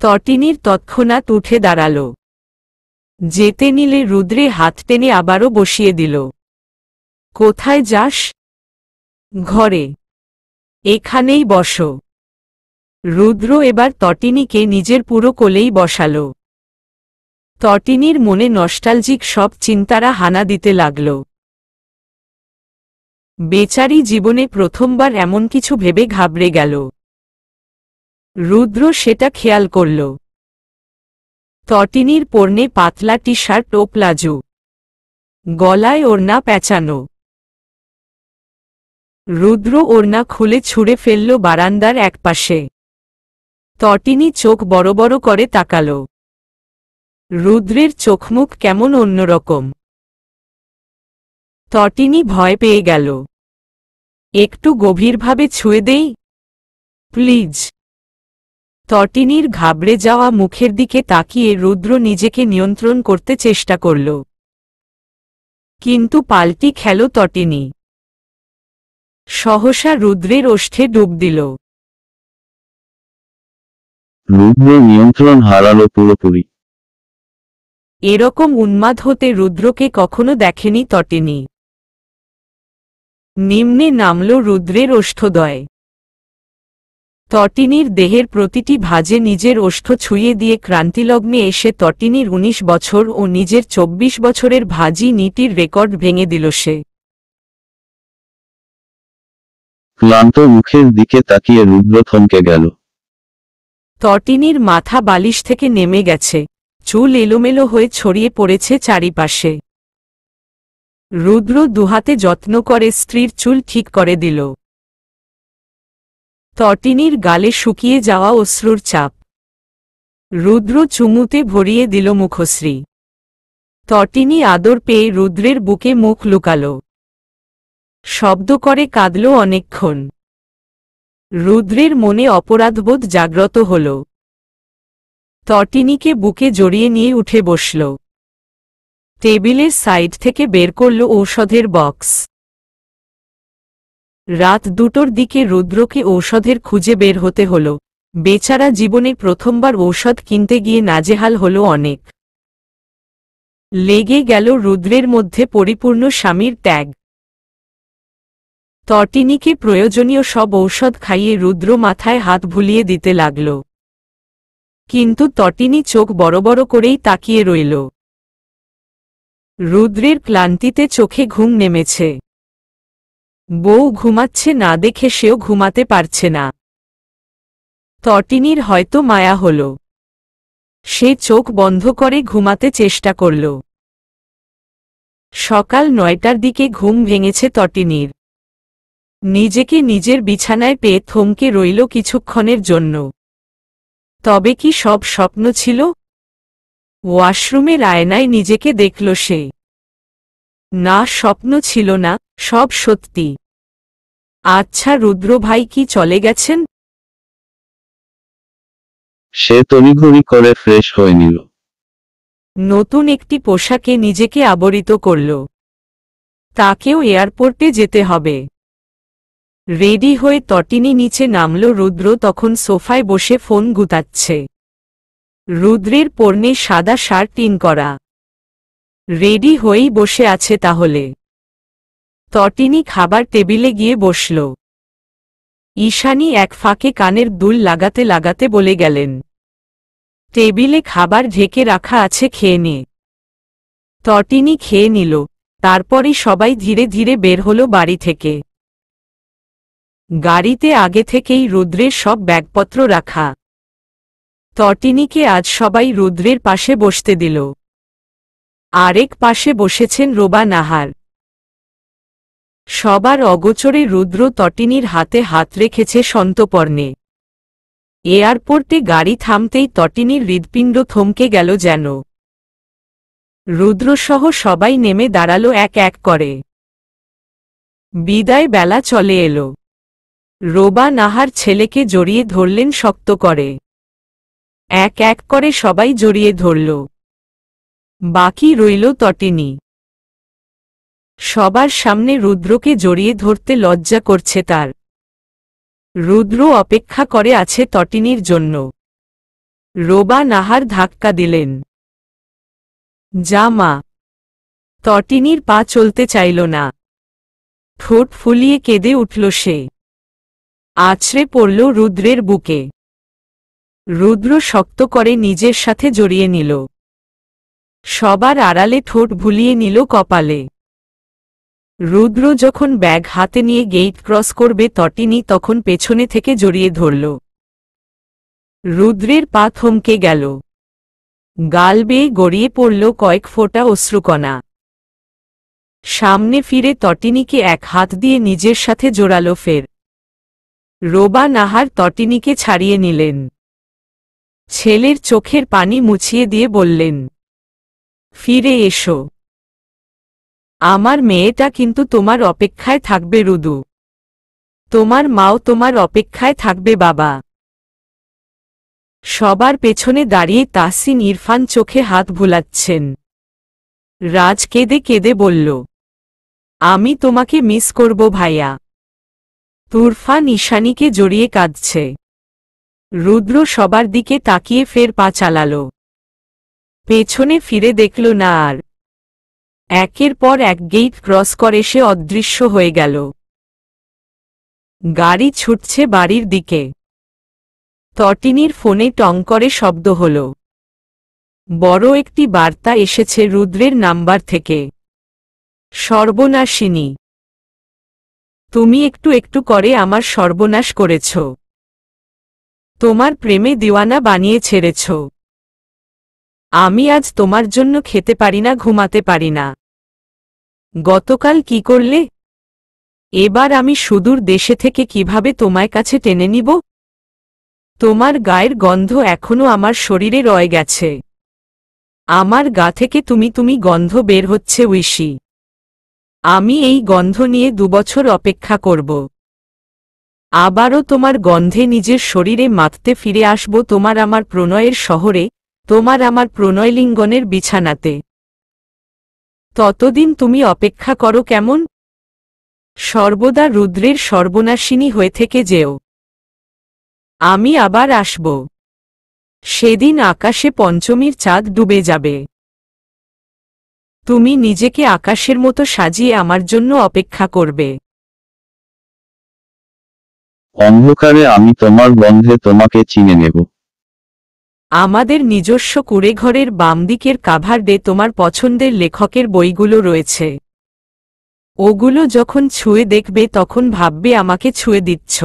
তটিনীর তৎক্ষণাৎ উঠে দাঁড়াল। যেতে নিলে রুদ্রে হাত টেনে আবারও বসিয়ে দিল। কোথায় যাস? ঘরে। এখানেই বসো। রুদ্র এবার তটিনীকে নিজের পুরো কোলেই বসাল। তটিনীর মনে নস্টালজিক সব চিন্তারা হানা দিতে লাগল। বেচারি জীবনে প্রথমবার এমন কিছু ভেবে ঘাবড়ে গেল। রুদ্র সেটা খেয়াল করল। তটিনীর পরনে পাতলা টি শার্ট ও প্লাজো। গলায় ওড়না পেঁচানো। রুদ্র ওড়না খুলে ছুঁড়ে ফেলল বারান্দার একপাশে। তটিনী চোখ বড় বড় করে তাকাল। রুদ্রের চোখমুখ কেমন অন্যরকম। তটিনী ভয় পেয়ে গেল। একটু গভীরভাবে ছুঁয়ে দেই? প্লিজ। তটিনীর ঘাবড়ে যাওয়া মুখের দিকে তাকিয়ে রুদ্র নিজেকে নিয়ন্ত্রণ করতে চেষ্টা করল। কিন্তু পাল্টি খেল তটিনী। সহসা রুদ্রের ওষ্ঠে ডুব দিল। রুদ্র নিয়ন্ত্রণ হারালো পুরোপুরি। এরকম উন্মাদ হতে রুদ্রকে কখনো দেখেনি তটিনী। নিম্নে নামল রুদ্রের ওষ্ঠদ্বয়। তটিনীর দেহের প্রতিটি ভাঁজে নিজের ওষ্ঠ ছুঁয়ে দিয়ে ক্রান্তিলগ্নে এসে তটিনীর 19 বছর ও নিজের 24 বছরের ভাজি নিটির রেকর্ড ভেঙে দিল সে। ক্লান্ত মুখের দিকে তাকিয়ে রুদ্র থমকে গেল। তটিনীর মাথা বালিশ থেকে নেমে গেছে, চুল এলোমেলো হয়ে ছড়িয়ে পড়েছে চারিপাশে। রুদ্র দুহাতে যত্ন করে স্ত্রীর চুল ঠিক করে দিল। তটিনীর গালে শুকিয়ে যাওয়া অশ্রুর চাপ। রুদ্র চুমুতে ভরিয়ে দিল মুখশ্রী। তটিনী আদর পেয়ে রুদ্রের বুকে মুখ লুকাল। শব্দ করে কাঁদল অনেকক্ষণ। রুদ্রের মনে অপরাধবোধ জাগ্রত হল। তটিনীকে বুকে জড়িয়ে নিয়ে উঠে বসল। টেবিলের সাইড থেকে বের করল ঔষধের বক্স। রাত 2টোর দিকে রুদ্রকে ঔষধের খুঁজে বের হতে হল। বেচারা জীবনে প্রথমবার ঔষধ কিনতে গিয়ে নাজেহাল হল অনেক। লেগে গেল রুদ্রের মধ্যে পরিপূর্ণ স্বামীর ত্যাগ। তটিনীকে প্রয়োজনীয় সব ঔষধ খাইয়ে রুদ্র মাথায় হাত ভুলিয়ে দিতে লাগল। কিন্তু তটিনী চোখ বড় বড় করেই তাকিয়ে রইল। রুদ্রের ক্লান্তিতে চোখে ঘুম নেমেছে। বউ ঘুমাচ্ছে না দেখে সেও ঘুমাতে পারছে না। তটিনীর হয়তো মায়া হল। সে চোখ বন্ধ করে ঘুমাতে চেষ্টা করল। সকাল 9টার দিকে ঘুম ভেঙেছে তটিনীর। নিজেকে নিজের বিছানায় পেয়ে থমকে রইল কিছুক্ষণের জন্য। তবে কি সব স্বপ্ন ছিল? ওয়াশরুমের আয়নায় নিজেকে দেখল সে। না, স্বপ্ন ছিল না, সব সত্যি। আচ্ছা, রুদ্র ভাই কি চলে গেছেন? সে তড়িঘড়ি করে ফ্রেশ হয়ে নিল। নতুন একটি পোশাকে নিজেকে আবরিত করল। তাকেও এয়ারপোর্টে যেতে হবে। রেডি হয়ে তটিনী নিচে নামল। রুদ্র তখন সোফায় বসে ফোন গুতাচ্ছে। রুদ্রের পরনে সাদা শার্ট ইন করা। রেডি হয়েই বসে আছে তাহলে। তটিনী খাবার টেবিলে গিয়ে বসল। ঈশানী এক ফাঁকে কানের দুল লাগাতে লাগাতে বলে গেলেন, টেবিলে খাবার ঢেকে রাখা আছে, খেয়ে নে। তটিনী খেয়ে নিল। তারপরই সবাই ধীরে ধীরে বের হলো বাড়ি থেকে। গাড়িতে আগে থেকেই রুদ্রের সব ব্যাগপত্র রাখা। তটিনীকে আজ সবাই রুদ্রের পাশে বসতে দিল। আরেক পাশে বসেছেন রোবা নাহার। সবার অগোচরে রুদ্র তটিনীর হাতে হাত রেখেছে সন্তপর্ণে। এয়ারপোর্টে গাড়ি থামতেই তটিনীর হৃৎপিণ্ড থমকে গেল যেন। রুদ্রসহ সবাই নেমে দাঁড়ালো এক এক করে। বিদায় বেলা চলে এলো। রোবা নাহার ছেলেকে জড়িয়ে ধরলেন শক্ত করে। এক এক করে সবাই জড়িয়ে ধরল। বাকি রইল তটিনী। সবার সামনে রুদ্রকে জড়িয়ে ধরতে লজ্জা করছে তার। রুদ্র অপেক্ষা করে আছে তটিনীর জন্য। রোবা নাহার ধাক্কা দিলেন। যা মা। তটিনীর পা চলতে চাইল না। ঠোঁট ফুলিয়ে কেঁদে উঠল সে। আছড়ে পড়ল রুদ্রের বুকে। রুদ্র শক্ত করে নিজের সাথে জড়িয়ে নিল। সবার আড়ালে ঠোঁট ভুলিয়ে নিল কপালে। রুদ্র যখন ব্যাগ হাতে নিয়ে গেট ক্রস করবে তটিনী তখন পেছনে থেকে জড়িয়ে ধরল। রুদ্রের পা থমকে গেল। গাল বেয়ে গড়িয়ে পড়ল কয়েক ফোঁটা অশ্রুকণা। সামনে ফিরে তটিনীকে এক হাত দিয়ে নিজের সাথে জোড়ালো ফের। রোবা নাহার তটিনীকে ছাড়িয়ে নিলেন। ছেলের চোখের পানি মুছিয়ে দিয়ে বললেন, ফিরে এসো। আমার মেয়েটা কিন্তু তোমার অপেক্ষায় থাকবে রুদু। তোমার মাও তোমার অপেক্ষায় থাকবে বাবা। সবার পেছনে দাঁড়িয়ে তাহসিন ইরফান চোখে হাত ভুলাচ্ছেন। রাজ কেঁদে কেঁদে বলল, আমি তোমাকে মিস করব ভাইয়া। তুরফান ঈশানীকে জড়িয়ে কাঁদছে। রুদ্র সবার দিকে তাকিয়ে ফের পা চালাল। পেছনে ফিরে দেখল না আর। একের পর এক গেট ক্রস করে সে অদৃশ্য হয়ে গেল। গাড়ি ছুটছে বাড়ির দিকে। তটিনীর ফোনে টং করে শব্দ হল। বড় একটি বার্তা এসেছে রুদ্রের নাম্বার থেকে। সর্বনাশিনী, তুমি একটু একটু করে আমার সর্বনাশ করেছ। তোমার প্রেমে দিওয়ানা বানিয়ে ছেড়েছ। আমি আজ তোমার জন্য খেতে পারি না, ঘুমাতে পারি না। গতকাল কি করলে? এবার আমি সুদূর দেশে থেকে কিভাবে তোমায় কাছে টেনে নিব? তোমার গায়ের গন্ধ এখনো আমার শরীরে রয়ে গেছে। আমার গা থেকে তুমি গন্ধ বের হচ্ছে ঐশী। আমি এই গন্ধ নিয়ে 2 বছর অপেক্ষা করব। আবারও তোমার গন্ধে নিজের শরীরে মাততে ফিরে আসব, তোমার আমার প্রণয়ের শহরে, তোমার আমার প্রণয়লিঙ্গনের বিছানাতে। ততদিন তুমি অপেক্ষা করো কেমন? সর্বদা রুদ্রের সর্বনাশিনী হয়ে থেকে যেও। আমি আবার আসব। সেদিন আকাশে পঞ্চমীর চাঁদ ডুবে যাবে। তুমি নিজেকে আকাশের মতো সাজিয়ে আমার জন্য অপেক্ষা করবে। অন্ধকারে আমি তোমার গন্ধে তোমাকে চিনে নেব। আমাদের নিজস্ব কুঁড়েঘরের বাম দিকের কাভার্ডে তোমার পছন্দের লেখকের বইগুলো রয়েছে। ওগুলো যখন ছুঁয়ে দেখবে তখন ভাববে আমাকে ছুঁয়ে দিচ্ছ।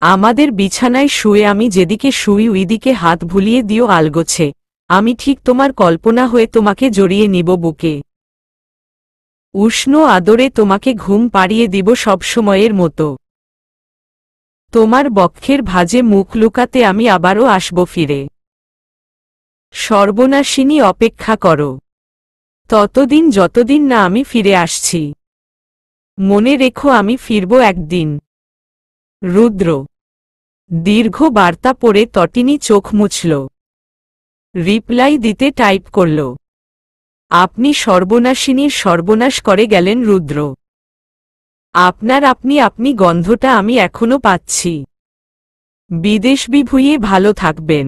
আমাদের বিছানায় শুয়ে আমি যেদিকে শুই ওইদিকে হাত ভুলিয়ে দিও আলগোছে। আমি ঠিক তোমার কল্পনা হয়ে তোমাকে জড়িয়ে নিব বুকে। উষ্ণ আদরে তোমাকে ঘুম পাড়িয়ে দিব সবসময়ের মতো। তোমার বক্ষের ভাঁজে মুখ লুকাতে আমি আবারও আসব ফিরে। সর্বনাশিনী অপেক্ষা করো, ততদিন যতদিন না আমি ফিরে আসছি। মনে রেখো আমি ফিরব একদিন। রুদ্র। দীর্ঘ বার্তা পড়ে তটিনী চোখ মুছল। রিপ্লাই দিতে টাইপ করল, আপনি সর্বনাশিনীর সর্বনাশ করে গেলেন রুদ্র। আপনি গন্ধটা আমি এখনো পাচ্ছি। বিদেশ বিভুঁইয়ে ভালো থাকবেন।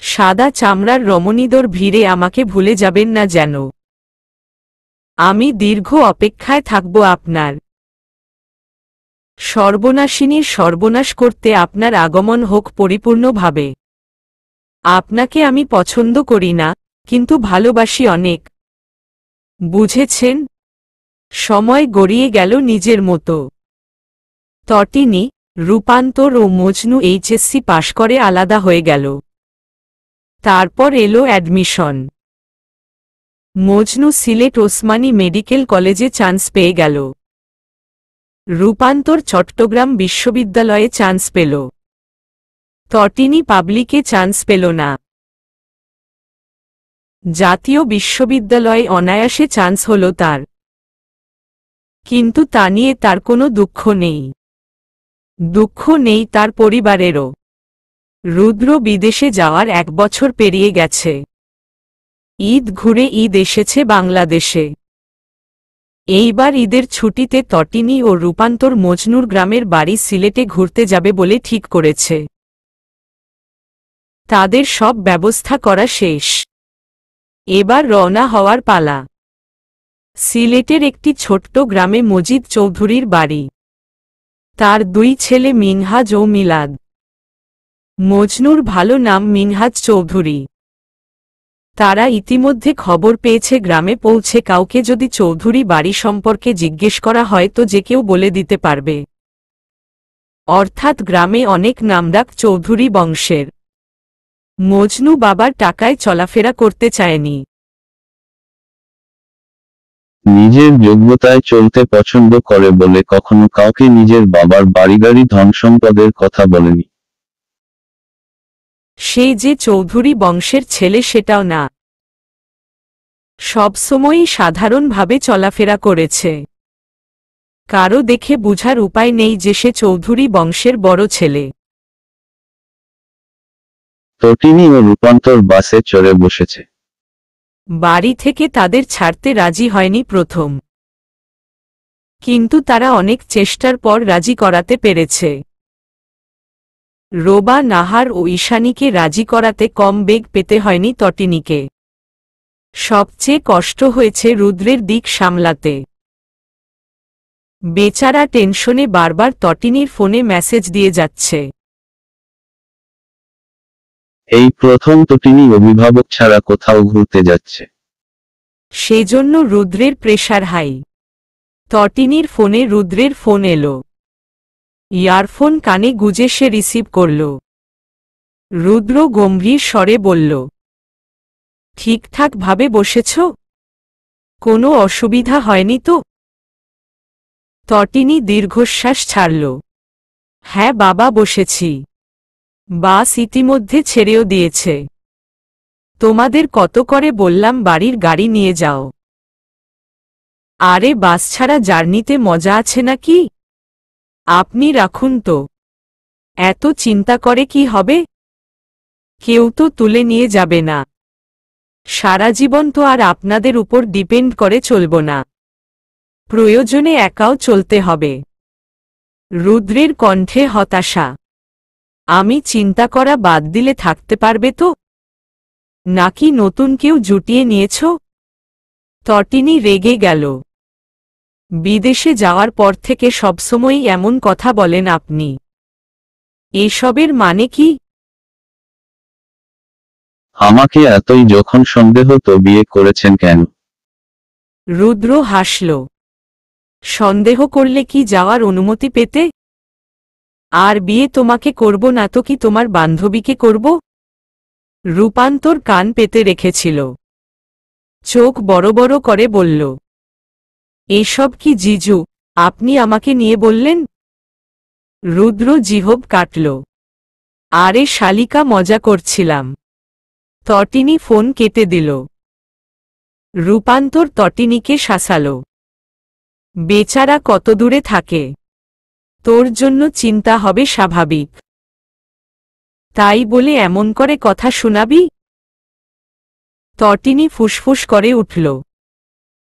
সাদা চামড়ার রমণীদের ভিড়ে আমাকে ভুলে যাবেন না যেন। আমি দীর্ঘ অপেক্ষায় থাকব আপনার। সর্বনাশিনীর সর্বনাশ করতে আপনার আগমন হোক পরিপূর্ণভাবে। আপনাকে আমি পছন্দ করি না, কিন্তু ভালোবাসি অনেক। বুঝেছেন? সময় গড়িয়ে গেল নিজের মতো। তটিনী, রূপান্তর ও মজনু এইচএসসি পাশ করে আলাদা হয়ে গেল। তারপর এলো অ্যাডমিশন। মজনু সিলেট ওসমানী মেডিকেল কলেজে চান্স পেয়ে গেল। রূপান্তর চট্টগ্রাম বিশ্ববিদ্যালয়ে চান্স পেল। তটিনী পাবলিকে চান্স পেল না। জাতীয় বিশ্ববিদ্যালয়ে অনায়াসে চান্স হল তার। কিন্তু তা নিয়ে তার কোনো দুঃখ নেই। দুঃখ নেই তার পরিবারেরও। রুদ্র বিদেশে যাওয়ার 1 বছর পেরিয়ে গেছে। ঈদ ঘুরে ঈদ এসেছে বাংলাদেশে। এইবার ঈদের ছুটিতে তটিনী ও রূপান্তর মজনুর গ্রামের বাড়ি সিলেটে ঘুরতে যাবে বলে ঠিক করেছে। তাদের সব ব্যবস্থা করা শেষ। এবার রওনা হওয়ার পালা। সিলেটের একটি ছোট্ট গ্রামে মজিদ চৌধুরীর বাড়ি। তার 2 ছেলে মিনহাজ ও মিলাদ। মজনুর ভালো নাম মিনহাজ চৌধুরী। তারা ইতিমধ্যে খবর পেয়েছে গ্রামে পৌঁছে কাউকে যদি চৌধুরী বাড়ি সম্পর্কে জিজ্ঞেস করা হয় তো যে কেউ বলে দিতে পারবে। অর্থাৎ গ্রামে অনেক নামডাক চৌধুরী বংশের। মজনু বাবার টাকায় চলাফেরা করতে চায়নি। নিজের যোগ্যতায় চলতে পছন্দ করে বলে কখনো কাউকে নিজের বাবার বাড়িগাড়ি ধনসম্পদের কথা বলেনি। সে যে চৌধুরী বংশের ছেলে সেটাও না। সবসময়ই সাধারণভাবে চলাফেরা করেছে। কারো দেখে বুঝার উপায় নেই যে সে চৌধুরী বংশের বড় ছেলে। তটিনী ও রূপান্তর বাসে চড়ে বসেছে। বাড়ি থেকে তাদের ছাড়তে রাজি হয়নি প্রথম, কিন্তু তারা অনেক চেষ্টার পর রাজি করাতে পেরেছে। রোবা, নাহার ও ঈশানীকে রাজি করাতে কম বেগ পেতে হয়নি তটিনীকে। সবচেয়ে কষ্ট হয়েছে রুদ্রের দিক সামলাতে। বেচারা টেনশনে বারবার তটিনীর ফোনে মেসেজ দিয়ে যাচ্ছে। এই প্রথম তটিনী অভিভাবক ছাড়া কোথাও ঘুরতে যাচ্ছে। সেজন্য রুদ্রের প্রেশার হাই। তটিনীর ফোনে রুদ্রের ফোন এলো। ইয়ারফোন কানে গুজে সে রিসিভ করল। রুদ্র গম্ভীর স্বরে বলল, ঠিকঠাক ভাবে বসেছ? কোনো অসুবিধা হয়নি তো? তটিনী দীর্ঘশ্বাস ছাড়ল। হ্যাঁ বাবা, বসেছি। বাস ইতিমধ্যে ছেড়েও দিয়েছে। তোমাদের কত করে বললাম বাড়ির গাড়ি নিয়ে যাও। আরে বাস ছাড়া জার্নিতে মজা আছে নাকি? আপনি রাখুন তো। এত চিন্তা করে কি হবে? কেউ তো তুলে নিয়ে যাবে না। সারা জীবন তো আর আপনাদের উপর ডিপেন্ড করে চলব না। প্রয়োজনে একাও চলতে হবে। রুদ্রের কণ্ঠে হতাশা। আমি চিন্তা করা বাদ দিলে থাকতে পারবে তো? নাকি নতুন কেউ জুটিয়ে নিয়েছ? তটিনী রেগে গেল। বিদেশে যাওয়ার পর থেকে সবসময়ই এমন কথা বলেন আপনি। এসবের মানে কি? আমাকে এতই যখন সন্দেহ তো বিয়ে করেছেন কেন? রুদ্র হাসল। সন্দেহ করলে কি যাওয়ার অনুমতি পেতে? আর বিয়ে তোমাকে করব না তো কি তোমার বান্ধবীকে করব? রূপান্তর কান পেতে রেখেছিল। চোখ বড় বড় করে বলল, এসব কি জিজু, আপনি আমাকে নিয়ে বললেন? রুদ্র জিহ্ব কাটল। আরে শালিকা, মজা করছিলাম। তটিনী ফোন কেটে দিল। রূপান্তর তটিনীকে শাসাল। বেচারা কত দূরে থাকে। তোর জন্য চিন্তা হবে স্বাভাবিক। তাই বলে এমন করে কথা শোনাবি? তটিনী ফুসফুস করে উঠল।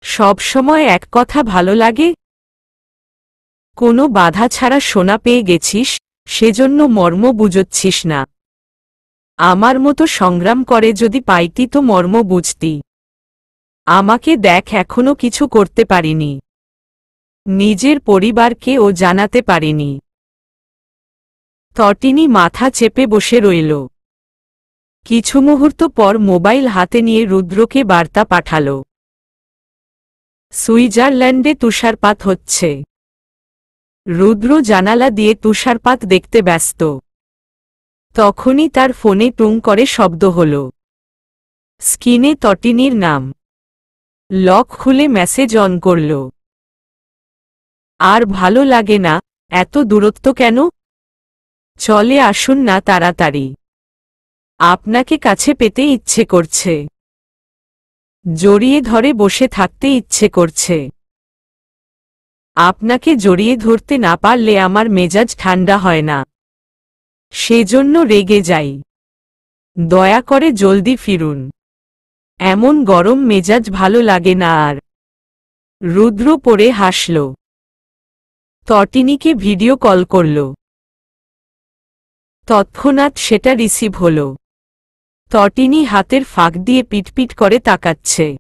সব সময় এক কথা ভালো লাগে? কোনো বাধা ছাড়া সোনা পেয়ে গেছিস, সেজন্য মর্ম বুঝচ্ছিস না। আমার মতো সংগ্রাম করে যদি পাইতি তো মর্ম বুঝতি। আমাকে দেখ, এখনো কিছু করতে পারিনি। নিজের পরিবারকে ও জানাতে পারিনি। তটিনী মাথা চেপে বসে রইল। কিছু মুহূর্ত পর মোবাইল হাতে নিয়ে রুদ্রকে বার্তা পাঠাল। সুইজারল্যান্ডে তুষারপাত হচ্ছে। রুদ্র জানালা দিয়ে তুষারপাত দেখতে ব্যস্ত। তখনই তার ফোনে টুং করে শব্দ হল। স্ক্রিনে তটিনীর নাম। লক খুলে মেসেজ অন করল। আর ভালো লাগে না, এত দূরত্ব কেন? চলে আসুন না তাড়াতাড়ি। আপনাকে কাছে পেতে ইচ্ছে করছে। জড়িয়ে ধরে বসে থাকতে ইচ্ছে করছে। আপনাকে জড়িয়ে ধরতে না পারলে আমার মেজাজ ঠান্ডা হয় না। সেজন্য রেগে যাই। দয়া করে জলদি ফিরুন। এমন গরম মেজাজ ভালো লাগে না আর। রুদ্র পড়ে হাসল। তটিনীকে ভিডিও কল করল। তৎক্ষণাৎ সেটা রিসিভ হল। তটিনী হাতের ফাঁক দিয়ে পিটপিট করে তাকাচ্ছে।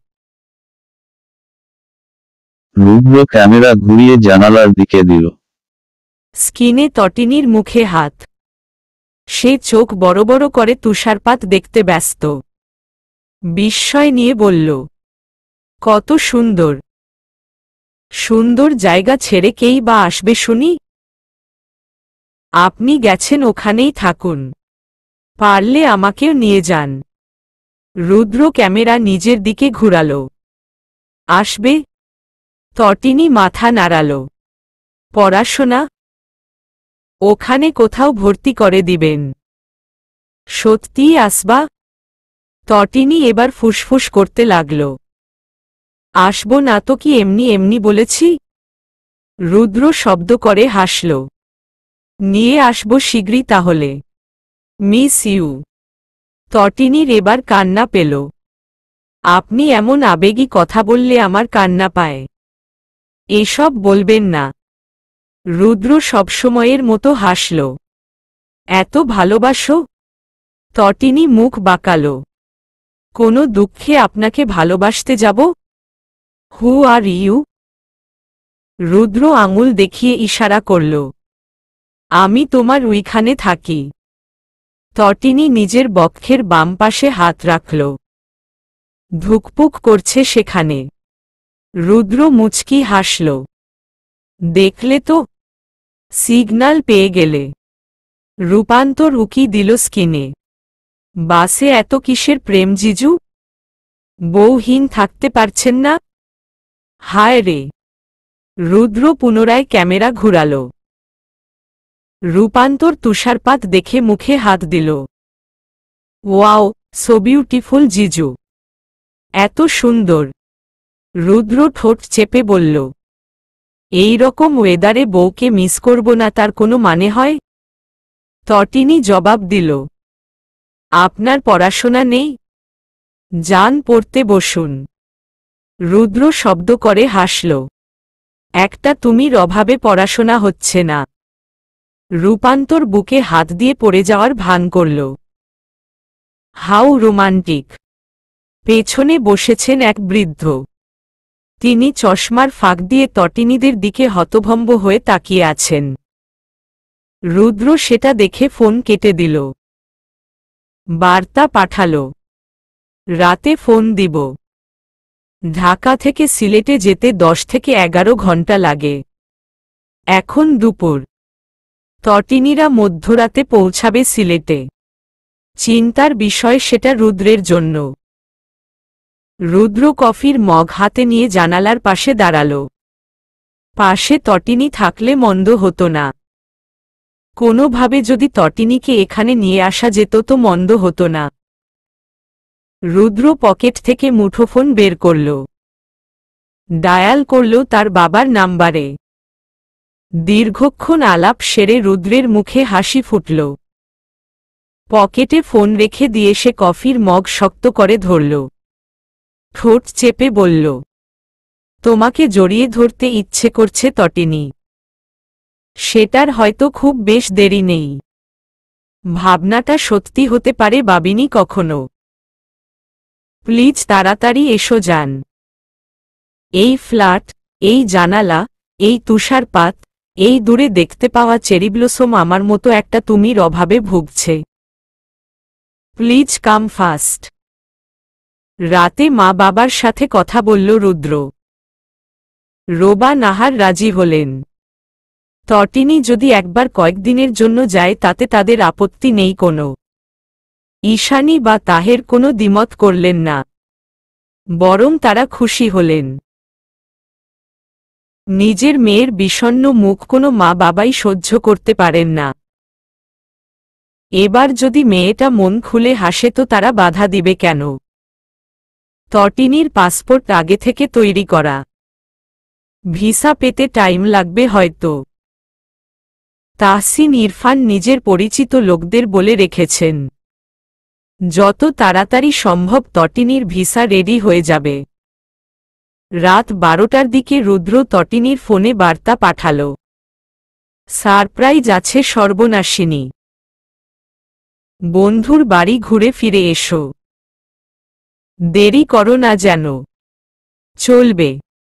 রুদ্র ক্যামেরা ঘুরিয়ে জানালার দিকে দিল। স্ক্রিনে তটিনীর মুখে হাত। সে চোখ বড় বড় করে তুষারপাত দেখতে ব্যস্ত। বিস্ময় নিয়ে বলল, কত সুন্দর। সুন্দর জায়গা ছেড়ে কেই বা আসবে শুনি? আপনি গেছেন, ওখানেই থাকুন। পারলে আমাকেও নিয়ে যান। রুদ্র ক্যামেরা নিজের দিকে ঘুরাল। আসবে? তটিনী মাথা নাড়াল। পড়াশোনা? ওখানে কোথাও ভর্তি করে দিবেন। সত্যিই আসবা? তটিনী এবার ফুসফুস করতে লাগল। আসব না তো কি এমনি এমনি বলেছি? রুদ্র শব্দ করে হাসল। নিয়ে আসব শীঘ্রই তাহলে। Miss you. তটিনীর এবার কান্না পেল। আপনি এমন আবেগী কথা বললে আমার কান্না পায়। এসব বলবেন না। রুদ্র সবসময়ের মতো হাসল। এত ভালোবাসো? তটিনী মুখ বাঁকাল। কোনো দুঃখে আপনাকে ভালোবাসতে যাব? হু আর ইউ? রুদ্র আঙুল দেখিয়ে ইশারা করল। আমি তোমার ওইখানে থাকি। তটিনী নিজের বক্ষের বাম পাশে হাত রাখল। ধুকপুক করছে সেখানে। রুদ্র মুচকি হাসল। দেখলে তো, সিগন্যাল পেয়ে গেলে। রূপান্তর উকি দিল স্কিনে। বাসে এত কিসের প্রেম জিজু? বউহীন থাকতে পারছেন না? হায় রে। রুদ্র পুনরায় ক্যামেরা ঘুরাল। রূপান্তর তুষারপাত দেখে মুখে হাত দিল। ওয়াও, সো বিউটিফুল জিজু। এত সুন্দর। রুদ্র ঠোঁট চেপে বলল, এই রকম ওয়েদারে বউকে মিস করব না তার কোনো মানে হয়? তটিনী জবাব দিল, আপনার পড়াশোনা নেই? যান পড়তে বসুন। রুদ্র শব্দ করে হাসল। একটা তুমির অভাবে পড়াশোনা হচ্ছে না। রূপান্তর বুকে হাত দিয়ে পড়ে যাওয়ার ভান করল। How romantic. পেছনে বসেছেন এক বৃদ্ধ। তিনি চশমার ফাঁক দিয়ে তটিনীদের দিকে হতভম্ব হয়ে তাকিয়ে আছেন। রুদ্র সেটা দেখে ফোন কেটে দিল। বার্তা পাঠাল, রাতে ফোন দিব। ঢাকা থেকে সিলেটে যেতে 10 থেকে 11 ঘন্টা লাগে। এখন দুপুর। তটিনীরা মধ্যরাতে পৌঁছাবে সিলেটে। চিন্তার বিষয় সেটা রুদ্রের জন্য। রুদ্র কফির মগ হাতে নিয়ে জানালার পাশে দাঁড়াল। পাশে তটিনী থাকলে মন্দ হতো না। কোনোভাবে যদি তটিনীকে এখানে নিয়ে আসা যেত তো মন্দ হতো না। রুদ্র পকেট থেকে মুঠোফোন বের করল। ডায়াল করল তার বাবার নাম্বারে। দীর্ঘক্ষণ আলাপ সেরে রুদ্রের মুখে হাসি ফুটল। পকেটে ফোন রেখে দিয়ে সে কফির মগ শক্ত করে ধরল। ঠোঁট চেপে বলল, তোমাকে জড়িয়ে ধরতে ইচ্ছে করছে তটিনী। সেটার হয়তো খুব বেশ দেরি নেই। ভাবনাটা সত্যি হতে পারে ভাবিনি কখনো। প্লিজ তাড়াতাড়ি এসো যান। এই ফ্ল্যাট, এই জানালা, এই তুষারপাত, এই দূরে দেখতে পাওয়া চেরিব্লসম আমার মতো একটা তুমির অভাবে ভুগছে। Please come fast. রাতে মা বাবার সাথে কথা বলল রুদ্র। রোবা নাহার রাজি হলেন। তটিনী যদি একবার কয়েকদিনের জন্য যায় তাতে তাদের আপত্তি নেই কোনো। ঈশানী বা তাহের কোনো দ্বিমত করলেন না। বরং তারা খুশি হলেন। নিজের মেয়ের বিষণ্ণ মুখ কোনো মা বাবাই সহ্য করতে পারেন না। এবার যদি মেয়েটা মন খুলে হাসে তো তারা বাধা দিবে কেন? তটিনীর পাসপোর্ট আগে থেকে তৈরি করা। ভিসা পেতে টাইম লাগবে হয়তো। তাহসিন ইরফান নিজের পরিচিত লোকদের বলে রেখেছেন, যত তাড়াতাড়ি সম্ভব তটিনীর ভিসা রেডি হয়ে যাবে। রাত 12টার দিকে রুদ্র তটিনীর ফোনে বার্তা পাঠাল, সারপ্রাইজ আছে সর্বনাশিনী। বন্ধুর বাড়ি ঘুরে ফিরে এসো। দেরি করো না যেন। চলবে।